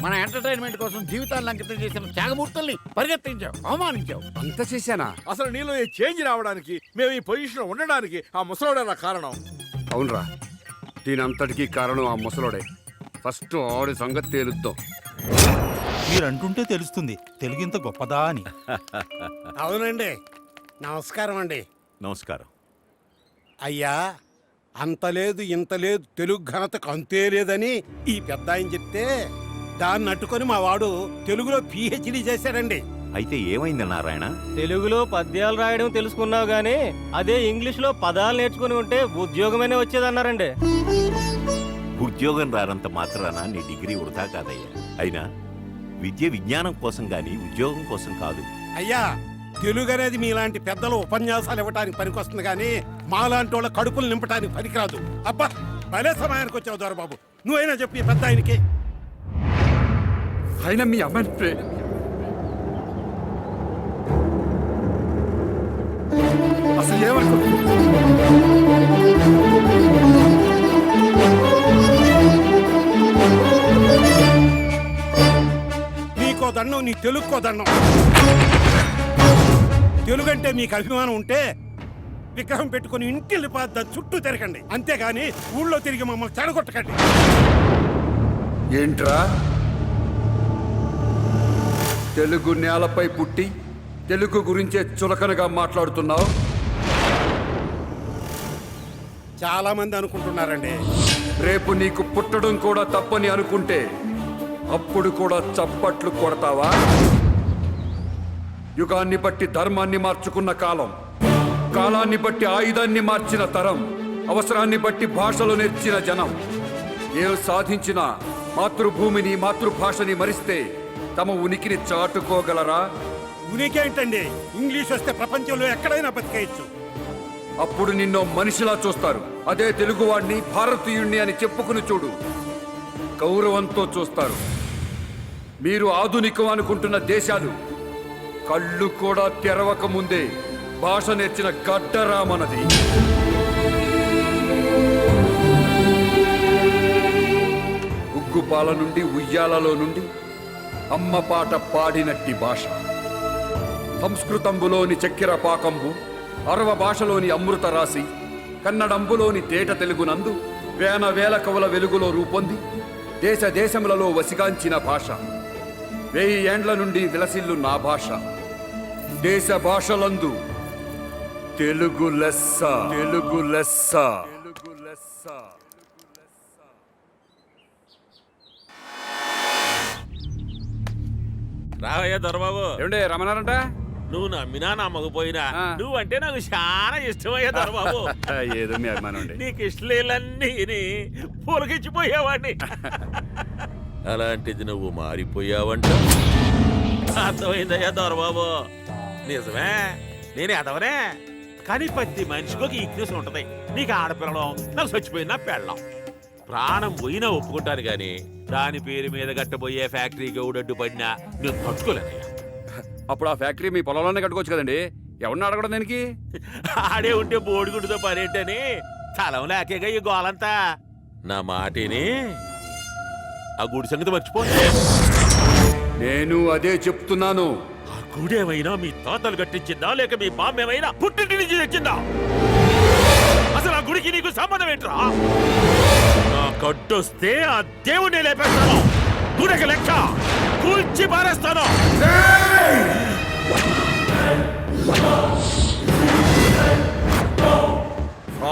మన ఎంటర్టైన్మెంట్ కోసం జీవితాన్ని అంకితం చేసిన త్యాగమూర్తుల్ని పరిగెత్తించావు, అవమానించావు. అంత చేశానా? అసలు నీలో ఈ చేంజ్ రావడానికి, మేము ఈ పొజిషన్ ఉండడానికి ఆ ముసలోడే కారణం. అవునరా, దీనంతటికీ కారణం ఆ ముసలోడే. ఫస్ట్ ఆడి సంగతి తేలుద్దాం. మీరంటుంటే తెలుస్తుంది తెలుగు ఇంత గొప్పదా అని. అవునండి. నమస్కారం అండి. నమస్కారం. అయ్యా, అంత లేదు ఇంత లేదు, తెలుగు ఘనతకు అంతే లేదని ఈ పెద్ద ఆయన చెప్తే దాన్ని అట్టుకొని మా వాడు తెలుగులో పిహెచ్డి చేశాడండి. అయితే ఏమైంది నారాయణ? తెలుగులో పద్యాలు రాయడం తెలుసుకున్నావు గానీ అదే ఇంగ్లీష్లో పదాలు నేర్చుకుని ఉంటే ఉద్యోగమైనా వచ్చేదన్నారండి. ఉద్యోగం రానంత మాత్రాన నీ డిగ్రీ వృధా కాదయ్యా. అయినా విద్య విజ్ఞానం కోసం గాని ఉద్యోగం కోసం కాదు. అయ్యా, తెలుగు అనేది మీలాంటి పెద్దలు ఉపన్యాసాలు ఇవ్వడానికి పనికొస్తుంది కానీ మాలాంటి వాళ్ళ కడుపులు నింపడానికి పనికిరాదు. అబ్బా, భలే సమయానికి వచ్చావు దొరబాబు. నువ్వైనా చెప్పి ఈ పెద్ద ఆయనకి. అయినా మీ అమ్మాయి అసలు ఏమనుకో. నీకో దండం, నీ తెలుగుకో దండం. తెలుగంటే మీకు అభిమానం ఉంటే విగ్రహం పెట్టుకుని ఇంటిల్లి పాద చుట్టూ తిరగండి, అంతేగాని ఊళ్ళో తిరిగి మమ్మల్ని చెడగొట్టకండి. ఏంట్రా, తెలుగు నేలపై పుట్టి తెలుగు గురించే చులకనగా మాట్లాడుతున్నావు? చాలా మంది అనుకుంటున్నారండి. రేపు నీకు పుట్టడం కూడా తప్పని అనుకుంటే అప్పుడు కూడా చప్పట్లు కొడతావా? యుగాన్ని బట్టి ధర్మాన్ని మార్చుకున్న కాలం, కాలాన్ని బట్టి ఆయుధాన్ని మార్చిన తరం, అవసరాన్ని బట్టి భాషలు నేర్చిన జనం ఏం సాధించినా మాతృభూమిని మాతృభాషని మరిస్తే తమ ఉనికిని చాటుకోగలరా? ఉనికి ఏంటండి? ఇంగ్లీష్ వస్తే ప్రపంచంలో ఎక్కడైనా బతికేయచ్చు. అప్పుడు నిన్నో మనిషిలా చూస్తారు. అదే తెలుగువాణ్ణి భారతీయుణ్ణి అని చెప్పుకుని చూడు, గౌరవంతో చూస్తారు. మీరు ఆధునికం అనుకుంటున్న దేశాలు కళ్ళు కూడా తెరవక ముందే భాష నేర్చిన గడ్డరామనది. ఉగ్గుపాల నుండి ఉయ్యాలలో నుండి అమ్మ పాట పాడినట్టి భాష, సంస్కృతంబులోని చక్కెర పాకంబు, అరవ భాషలోని అమృత రాశి, కన్నడంబులోని తేట తెలుగునందు వేల వేల కవుల వెలుగులో రూపొంది దేశ దేశములలో వసిగాంచిన భాష, 1000 ఏండ్ల నుండి విలసిల్లు నా భాష. దేశ భాషలందు తెలుగు లెస్స, తెలుగు లెస్స. రావయ్యా దొరబాబు. ఏమండే రమణారంట? నువ్వు నమ్మినా నమ్మకపోయినా నువ్వంటే నాకు చాలా ఇష్టమయ్యా దొరబాబు. ఏదో మీ అభిమానం అండి. నీకు ఇష్టలేలన్నీ పూలకిచ్చిపోయావాడిని. అలాంటిది నువ్వు మారిపోయావంట. అర్థమైందయ్యా దొరబాబు. నిజమే, నేను ఎదవనే, కానీ ప్రతి మనిషికి ఒక ఈక్నెస్ ఉంటది. నీకు ఆడపిల్లడం, నాకు చచ్చిపోయినా పెళ్ళం. ప్రాణం పోయినా ఒప్పుకుంటాను గాని దాని పేరు మీద కట్టబోయే ఫ్యాక్టరీకి ఊడడ్డు పడినా నేను తట్టుకోలేనయ్యా. అప్పుడు ఆ ఫ్యాక్టరీ మీ పొలంలోనే కట్టుకోవచ్చు కదండి, ఎవరిని అడగడం దానికి? ఆడే ఉంటే బోడిగుడితో పనేంటని తలం లేకేగా ఈ గోలంతా. నా మాటని ఆ గుడి సంగతి మర్చిపో. నేను అదే చెప్తున్నాను. ఆ గుడేమైనా మీ తాతలు కట్టించిందా లేక మీ బామ్మేమైనా పుట్టింటి నుంచి తెచ్చిందా? అసలు ఆ గుడికి నీకు సంబంధం ఏంట్రా? నా కట్టొస్తే ఆ దేవుడిని లేపేస్తాను, గుడికి లెక్క కూల్చి పారేస్తాను.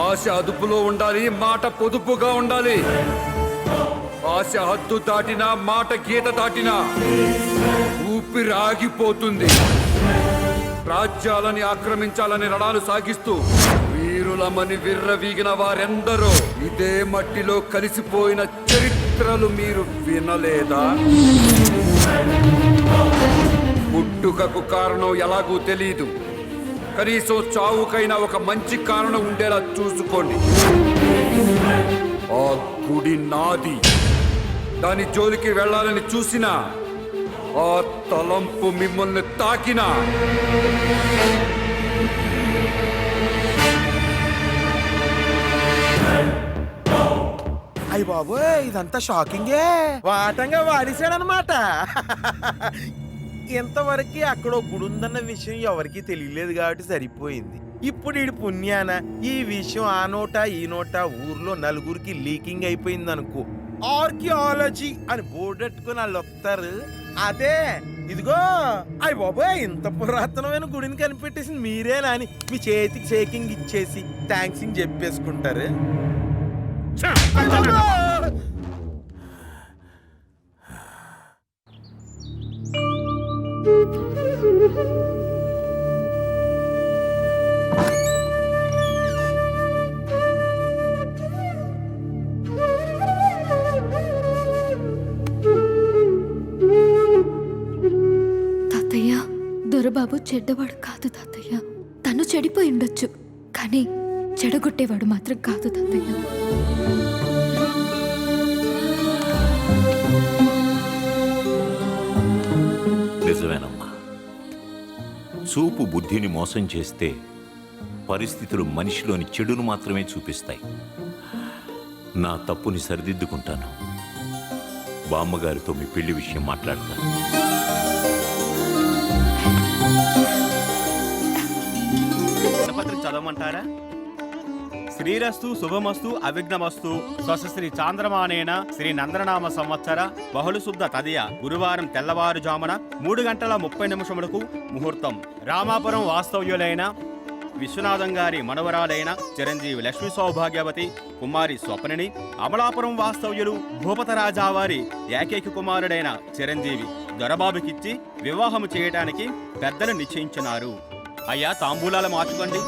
ఆశ అదుపులో ఉండాలి, మాట పొదుపుగా ఉండాలి. ఆశ హద్దు దాటినా, మాట గీత దాటినా ఊపిరి ఆగిపోతుంది. రాజ్యాలని ఆక్రమించాలని రణాలు సాగిస్తూ వీరులమని విర్రవీగిన వారెందరో ఇదే మట్టిలో కలిసిపోయిన చరిత్రలు మీరు వినలేదా? పుట్టుకకు కారణం ఎలాగూ తెలీదు, కనీసం చావుకైనా ఒక మంచి కారణం ఉండేలా చూసుకోండి. ఆ గుడి నాది, దాని జోలికి వెళ్ళాలని చూసినా ఆ తలంపు మిమ్మల్ని తాకినా అయ్య బాబోయ్, ఇదంతా షాకింగే. వాటంగా వాడేశాడనమాట. ఇంతవరకు అక్కడ గుడి ఉందన్న విషయం ఎవరికీ తెలియలేదు కాబట్టి సరిపోయింది. ఇప్పుడు ఈ పుణ్యాన ఈ విషయం ఆ నోట ఈ నోట ఊర్లో నలుగురికి లీకింగ్ అయిపోయింది అనుకో, ఆర్కియాలజీ అని బోర్డెట్టుకుని వాళ్ళు వస్తారు. అదే ఇదిగో అయ్య బాబోయ్, ఇంత పురాతనమైన గుడిని కనిపెట్టేసింది మీరేనా అని మీ చేతికి షేకింగ్ ఇచ్చేసి థ్యాంక్సింగ్ చెప్పేసుకుంటారు. తాతయ్య, దొరబాబు చెడ్డవాడు కాదు తాతయ్య. తను చెడిపోయి ఉండొచ్చు, కానీ చెడగొట్టేవాడు మాత్రం కాదు తాతయ్య. నిజమేనమ్మా. చూపు బుద్ధిని మోసం చేస్తే పరిస్థితులు మనిషిలోని చెడును మాత్రమే చూపిస్తాయి. నా తప్పుని సరిదిద్దుకుంటాను. బామ్మగారితో మీ పెళ్లి విషయం మాట్లాడతాను. చదవమంటారా? శ్రీరస్తు శుభమస్తు అవిఘ్నమస్తు స్వశ్రీ చాంద్రమానేన శ్రీ నందననామ సంవత్సర బహుళశుద్ధ తదియ గురువారం తెల్లవారుజామున 3:30 ముహూర్తం రామాపురం వాస్తవ్యులైన విశ్వనాథం గారి మనవరాలైన చిరంజీవి లక్ష్మీ సౌభాగ్యవతి కుమారి స్వప్నని, అమలాపురం వాస్తవ్యులు భూపతరాజావారి ఏకైక కుమారుడైన చిరంజీవి దొరబాబుకిచ్చి వివాహము చేయటానికి పెద్దలు నిశ్చయించున్నారు. అయ్యా, తాంబూలాలు మార్చుకోండి.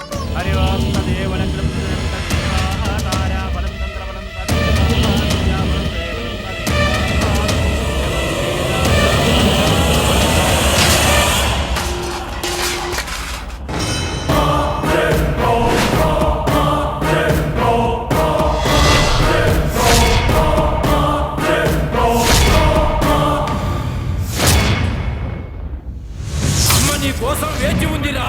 కోసం వేచి ఉందిరా.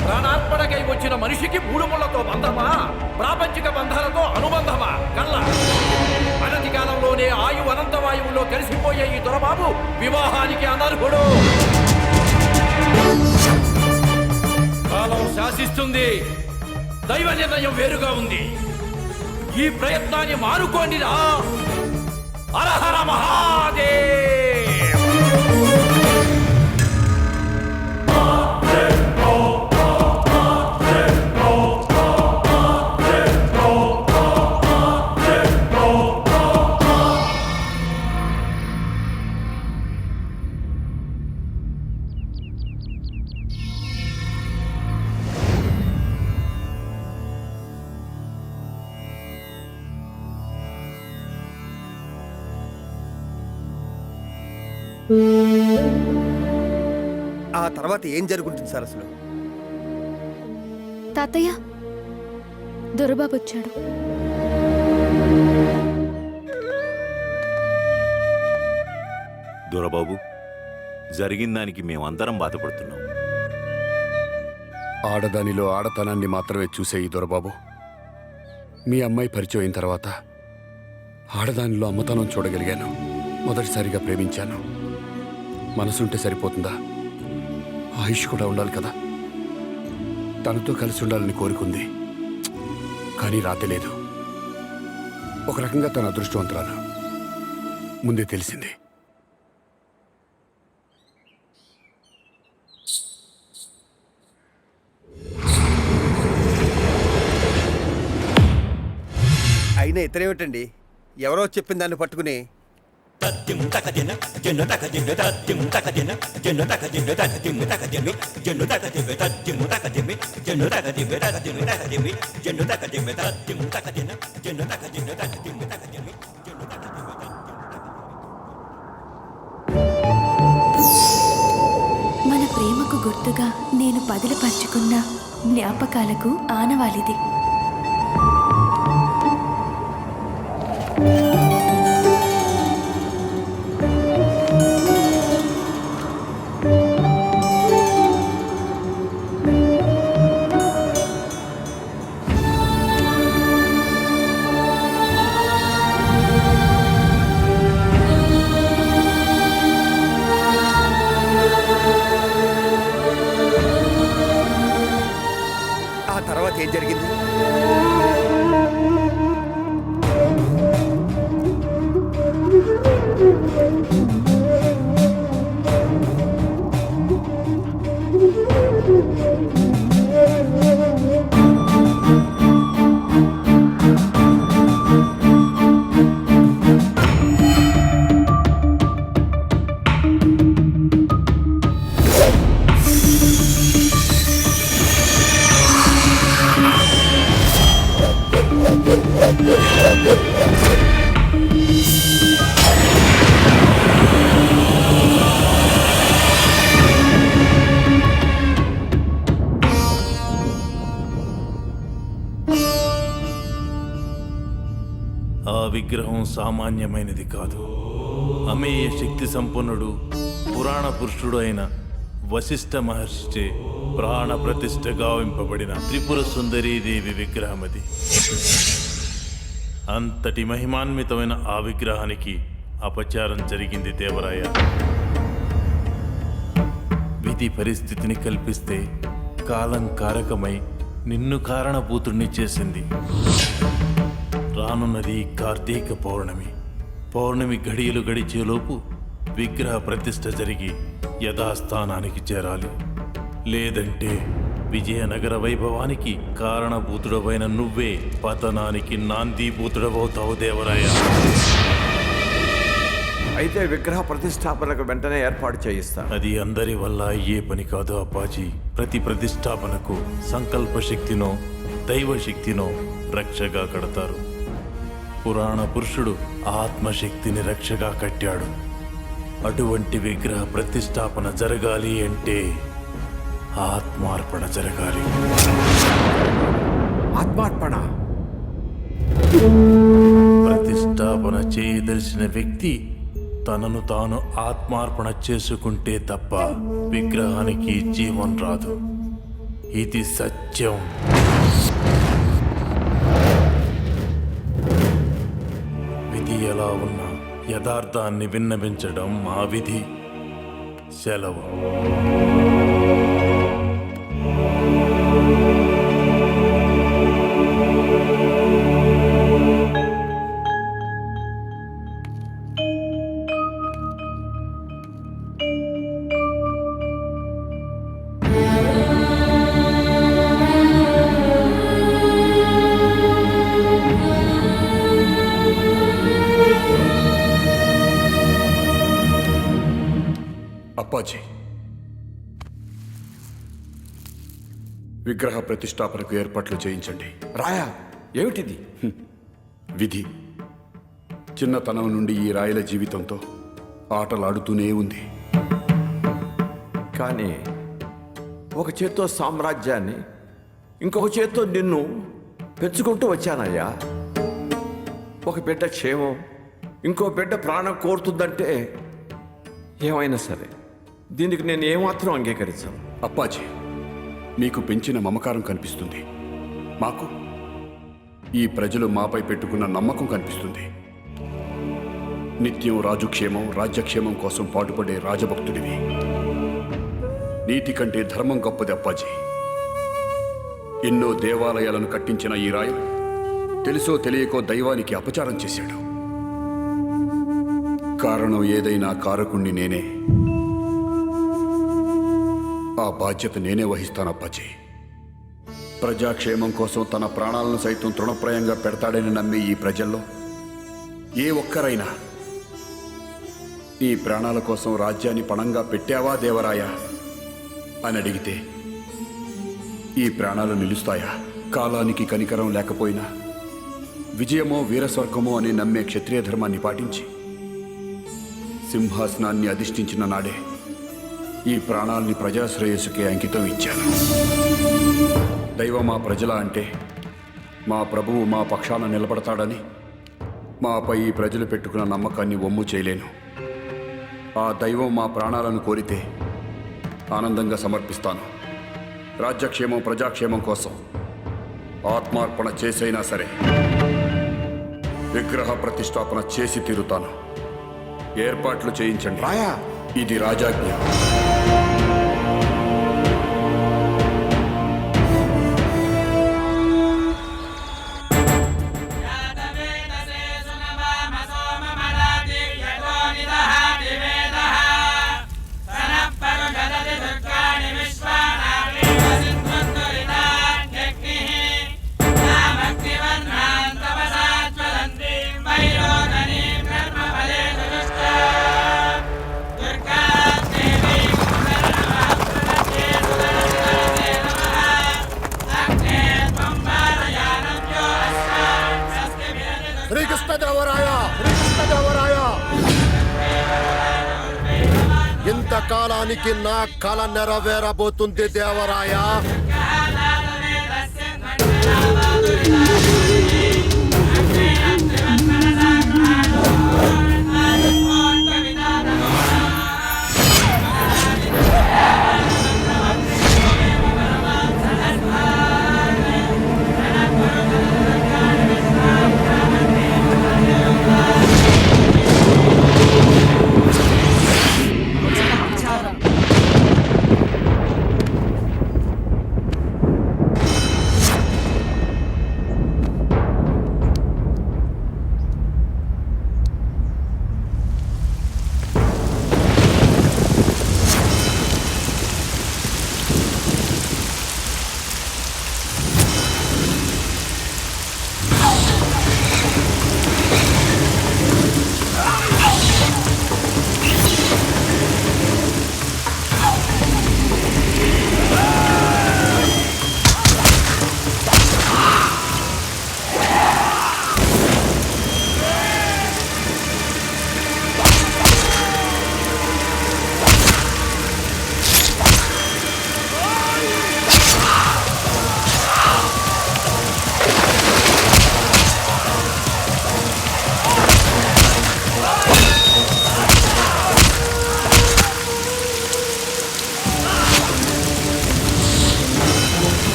ప్రాణార్పణకై వచ్చిన మనిషికి మూడు ముళ్లతో బంధమా, ప్రాపంచిక బంధాలతో అనుబంధమా? కళ్ళ అనతి కాలంలోనే ఆయువు అనంత వాయువుల్లో కలిసిపోయే ఈ దొరబాబు వివాహానికి అనర్హుడు. కాలం శాసిస్తుంది, దైవ నిర్ణయం వేరుగా ఉంది. ఈ ప్రయత్నాన్ని మానుకోండిరా. హరహర మహాదేవ్. ఆ తర్వాత ఏం జరుగుతుంది సార్ అసలు? తాతయ్య, దొరబాబు వచ్చాడు. దొరబాబు, జరిగిన దానికి మేమందరం బాధపడుతున్నాం. ఆడదానిలో ఆడతనాన్ని మాత్రమే చూసే ఈ దొరబాబు మీ అమ్మాయి పరిచయం అయిన తర్వాత ఆడదానిలో అమ్మతనం చూడగలిగాను. మొదటిసారిగా ప్రేమించాను. మనసుంటే సరిపోతుందా? ఆయుష్ కూడా ఉండాలి కదా. తనతో కలిసి ఉండాలని కోరుకుంది, కానీ రాతలేదు. ఒక రకంగా తన అదృష్టవంతురాలు. ముందే తెలిసింది. అయినా ఇతరేమిటండి, ఎవరో చెప్పిన దాన్ని పట్టుకుని మన ప్రేమకు గుర్తుగా నేను పదిలపరుచుకున్న జ్ఞాపకాలకు ఆనవాలిది. ఆ తర్వాత ఏం జరిగింది? ఆ విగ్రహం సామాన్యమైనది కాదు. అమేయ శక్తి సంపన్నుడు పురాణ పురుషుడు అయిన వశిష్ఠ మహర్షిచే ప్రాణ ప్రతిష్ఠ గావింపబడిన త్రిపుర సుందరీదేవి విగ్రహమది. అంతటి మహిమాన్వితమైన ఆ విగ్రహానికి అపచారం జరిగింది దేవరాయ. విధి పరిస్థితిని కల్పిస్తే కాలం కారకమై నిన్ను కారణభూతుణ్ణి చేసింది. రానున్నది కార్తీక పౌర్ణమి. పౌర్ణమి ఘడియలు గడిచేలోపు విగ్రహ ప్రతిష్ఠ జరిగి యథాస్థానానికి చేరాలి. లేదంటే విజయనగర వైభవానికి కారణభూతుడవైన నువ్వే పతనానికి నాందీభూతుడవవుతావు దేవరాయ. అయితే విగ్రహ ప్రతిష్టాపనకు వెంటనే ఏర్పాటు చేయిస్తా. అది అందరి వల్ల అయ్యే పని కాదు అప్పాజీ. ప్రతి ప్రతిష్టాపనకు సంకల్ప శక్తినో దైవశక్తినో రక్షగా కడతారు. పురాణ పురుషుడు ఆత్మశక్తిని రక్షగా కట్టాడు. అటువంటి విగ్రహ ప్రతిష్టాపన జరగాలి అంటే ఆత్మార్పణ జరగాలి. ఆత్మార్పణ? ప్రతిష్టాపన చేయదలిచిన వ్యక్తి తనను తాను ఆత్మార్పణ చేసుకుంటే తప్ప విగ్రహానికి జీవం రాదు. ఇది సత్యం. విధి ఎలా ఉన్నా యథార్థాన్ని విన్నవించడం మా విధి. సెలవు. అప్పాజీ, విగ్రహ ప్రతిష్టాపనకు ఏర్పాట్లు చేయించండి. రాయా, ఏమిటిది? విధి చిన్నతనం నుండి ఈ రాయల జీవితంతో ఆటలాడుతూనే ఉంది. కానీ ఒక చేత్తో సామ్రాజ్యాన్ని, ఇంకొక చేత్తో నిన్ను పెంచుకుంటూ వచ్చానయ్యా. ఒక బిడ్డ క్షేమం ఇంకో బిడ్డ ప్రాణం కోరుతుందంటే ఏమైనా సరే దీనికి నేను ఏమాత్రం అంగీకరించాను. అప్పాజీ, మీకు పెంచిన మమకారం కనిపిస్తుంది. మాకు ఈ ప్రజలు మాపై పెట్టుకున్న నమ్మకం కనిపిస్తుంది. నిత్యం రాజుక్షేమం రాజ్యక్షేమం కోసం పాటుపడే రాజభక్తుడివి. నీతి కంటే ధర్మం గొప్పది అప్పాజీ. ఎన్నో దేవాలయాలను కట్టించిన ఈ రాయలు తెలుసో తెలియకో దైవానికి అపచారం చేశాడు. కారణం ఏదైనా కారకుణ్ణి నేనే. ఆ బాధ్యత నేనే వహిస్తాను అప్పాజీ. ప్రజాక్షేమం కోసం తన ప్రాణాలను సైతం తృణప్రాయంగా పెడతాడని నమ్మి ఈ ప్రజల్లో ఏ ఒక్కరైనా ఈ ప్రాణాల కోసం రాజ్యాన్ని పణంగా పెట్టావా దేవరాయ అని అడిగితే ఈ ప్రాణాలు నిలుస్తాయా? కాలానికి కనికరం లేకపోయినా విజయమో వీరస్వర్గమో అని నమ్మే క్షత్రియ ధర్మాన్ని పాటించి సింహాసనాన్ని అధిష్ఠించిన నాడే ఈ ప్రాణాల్ని ప్రజాశ్రేయస్సుకే అంకితం ఇచ్చాను. దైవం మా ప్రజల అంటే మా ప్రభువు మా పక్షాన నిలబడతాడని మాపై ఈ ప్రజలు పెట్టుకున్న నమ్మకాన్ని వమ్ము చేయలేను. ఆ దైవం మా ప్రాణాలను కోరితే ఆనందంగా సమర్పిస్తాను. రాజ్యక్షేమం ప్రజాక్షేమం కోసం ఆత్మార్పణ చేసైనా సరే విగ్రహ ప్రతిష్టాపన చేసి తీరుతాను. ఏర్పాట్లు చేయించండి. ఇది రాజాజ్ఞ. శ్రీకృష్ణదేవరాయ, శ్రీకృష్ణదేవరాయ, ఇంతకాలానికి నా కళ నెరవేరబోతుంది దేవరాయ.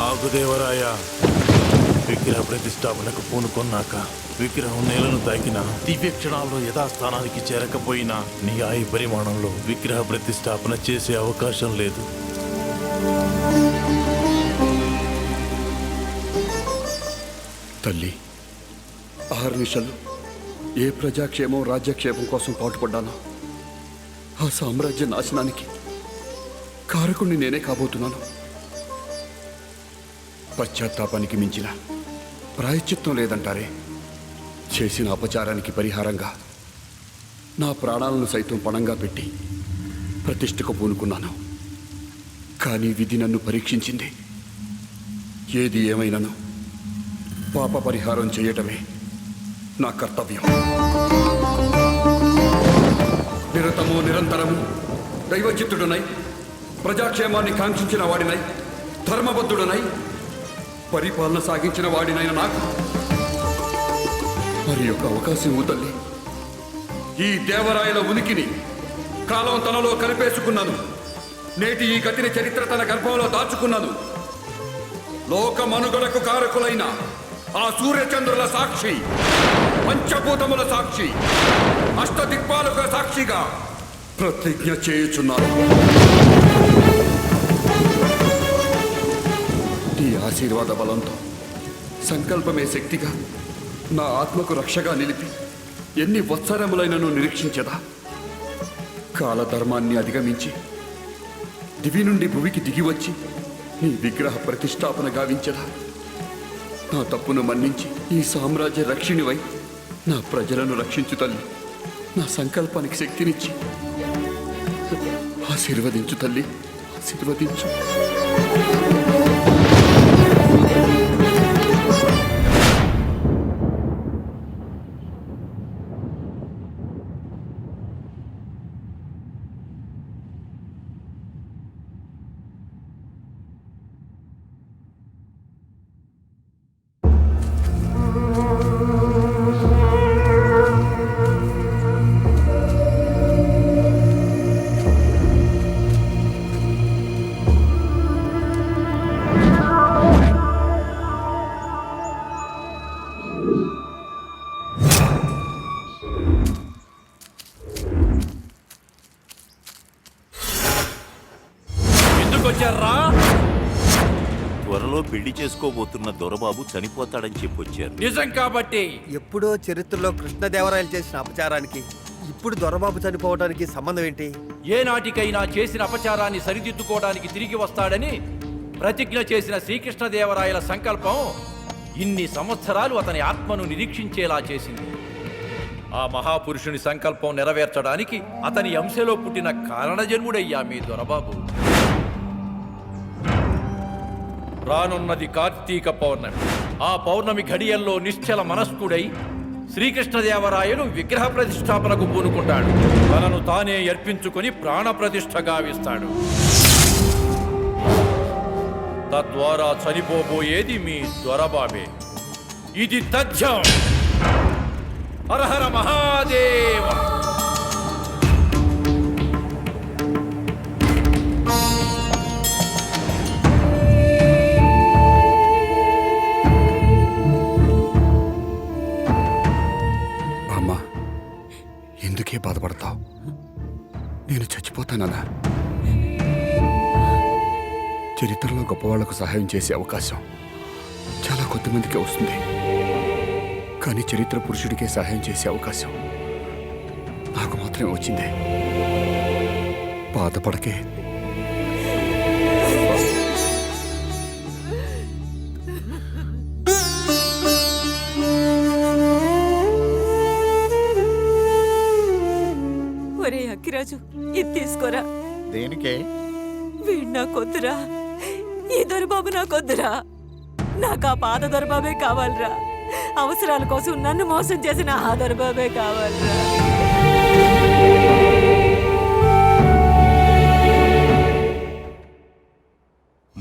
ఆగుదేవరాయ, విగ్రహ ప్రతిష్టాపనకు పూనుకొన్నాక విగ్రహం నేలను తాకిన దివ్య క్షణాల్లో యథాస్థానానికి చేరకపోయినా న్యాయ పరిమాణంలో విగ్రహ ప్రతిష్టాపన చేసే అవకాశం లేదు. తల్లి, 6 నిమిషాలు ఏ ప్రజాక్షేమం రాజ్యక్షేమం కోసం పాటుపడ్డానో ఆ సామ్రాజ్య నాశనానికి కారకుణ్ణి నేనే కాబోతున్నాను. పశ్చాత్తాపానికి మించిన ప్రాయశ్చిత్తం లేదంటారే. చేసిన అపచారానికి పరిహారంగా నా ప్రాణాలను సైతం పణంగా పెట్టి ప్రతిష్టకు పూనుకున్నాను. కానీ విధి నన్ను పరీక్షించింది. ఏది ఏమైనాను పాప పరిహారం చేయటమే నా కర్తవ్యం. నిరతము నిరంతరము దైవచిత్తుడనై ప్రజాక్షేమాన్ని కాంక్షించిన వాడినై ధర్మబద్ధుడనై పరిపాలన సాగించిన వాడినైన నాకు మరి యొక్క అవకాశం తల్లి. ఈ దేవరాయల ఉనికిని కాలం తనలో కలిపేసుకున్నాను. నేటి ఈ గతిని చరిత్ర తన గర్భంలో దాచుకున్నాను. లోక మనుగడకు కారకులైన ఆ సూర్యచంద్రుల సాక్షి, పంచభూతముల సాక్షి, అష్టదిక్పాలకుల సాక్షిగా ప్రతిజ్ఞ చేయుచున్నాను. ఈ ఆశీర్వాద బలంతో సంకల్పమే శక్తిగా నా ఆత్మకు రక్షగా నిలిపి ఎన్ని వత్సరములైనను నిరీక్షించదా. కాలధర్మాన్ని అధిగమించి దివి నుండి భువికి దిగివచ్చి నీ విగ్రహ ప్రతిష్టాపన గావించదా. నా తప్పును మన్నించి ఈ సామ్రాజ్య రక్షిణివై నా ప్రజలను రక్షించు తల్లి. నా సంకల్పానికి శక్తినిచ్చి ఆశీర్వదించు తల్లి, ఆశీర్వదించు. త్వరలో పెళ్లి చేసుకోబోతున్న దొరబాబు చనిపోతాడని చెప్పొచ్చారు. నిజం కాబట్టి ఎప్పుడో చరిత్రలో కృష్ణదేవరాయలు చేసిన అపచారానికి ఇప్పుడు దొరబాబు చనిపోవడానికి సంబంధం ఏంటి? ఏ నాటికైనా చేసిన అపచారాన్ని సరిదిద్దుకోవడానికి తిరిగి వస్తాడని ప్రతిజ్ఞ చేసిన శ్రీకృష్ణదేవరాయల సంకల్పం ఇన్ని సంవత్సరాలు అతని ఆత్మను నిరీక్షించేలా చేసింది. ఆ మహాపురుషుని సంకల్పం నెరవేర్చడానికి అతని అంశలో పుట్టిన కారణజన్ముడయ్యా మీ దొరబాబు. రానున్నది కార్తీక పౌర్ణమి. ఆ పౌర్ణమి ఘడియల్లో నిశ్చల మనస్కుడై శ్రీకృష్ణదేవరాయలు విగ్రహ ప్రతిష్టాపనకు పూనుకుంటాడు. తనను తానే అర్పించుకుని ప్రాణ ప్రతిష్ఠ గావిస్తాడు. తద్వారా చనిపోబోయేది మీ దొరబాబే. ఇది తథ్యం. హరహర మహాదేవ. ఎందుకే బాధపడతావు? నేను చచ్చిపోతానన్నా. చరిత్రలో గొప్పవాళ్లకు సహాయం చేసే అవకాశం చాలా కొద్దిమందికే వస్తుంది. కానీ చరిత్ర పురుషుడికే సహాయం చేసే అవకాశం నాకు మాత్రమే వచ్చింది. బాధపడకే. ఒరే అక్కిరాజు, ఇది తీసుకోరా. దేనికే? వీడు నాకొద్దురా. ఈ దొరబాబు నాకొద్దురా. నాకు ఆ పాత దొరబాబే కావాలిరా. అవసరాల కోసం నన్ను మోసం చేసిన ఆ దొరబాబే కావాలిరా.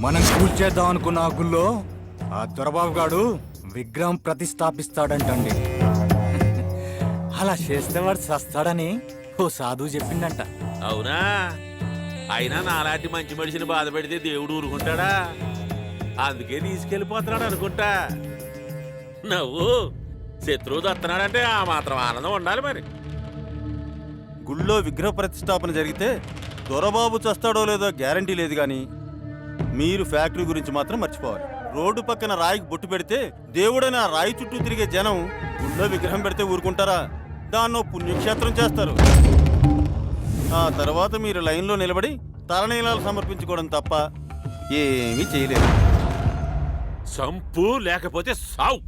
మనం కూల్చేద్దాం అనుకున్న ఆ గుళ్ళో ఆ దొరబాబు గాడు విగ్రహం ప్రతిష్టాపిస్తాడంటండి. అలా చేస్తే వాడు చస్తాడని ఓ సాధువు చెప్పిందంట. అవునా? అయినా నాలాంటి మంచి మనిషిని బాధ పెడితే దేవుడు ఊరుకుంటాడా? అందుకే తీసుకెళ్ళిపోతున్నాడు అనుకుంటా. నువ్వు శత్రువు దత్తనాడంటే ఆ మాత్రం ఆనందం ఉండాలి మరి. గుళ్ళో విగ్రహ ప్రతిష్టాపన జరిగితే దొరబాబు చస్తాడో లేదో గ్యారంటీ లేదు, కానీ మీరు ఫ్యాక్టరీ గురించి మాత్రం మర్చిపోవాలి. రోడ్డు పక్కన రాయికి బొట్టు పెడితే దేవుడైన ఆ రాయి చుట్టూ తిరిగే జనం గుళ్ళో విగ్రహం పెడితే ఊరుకుంటారా? దాన్నో పుణ్యక్షేత్రం చేస్తారు. ఆ తర్వాత మీరు లైన్లో నిలబడి తలనీలాలు సమర్పించుకోవడం తప్ప ఏమీ చేయలేరు. సంపు లేకపోతే సావు.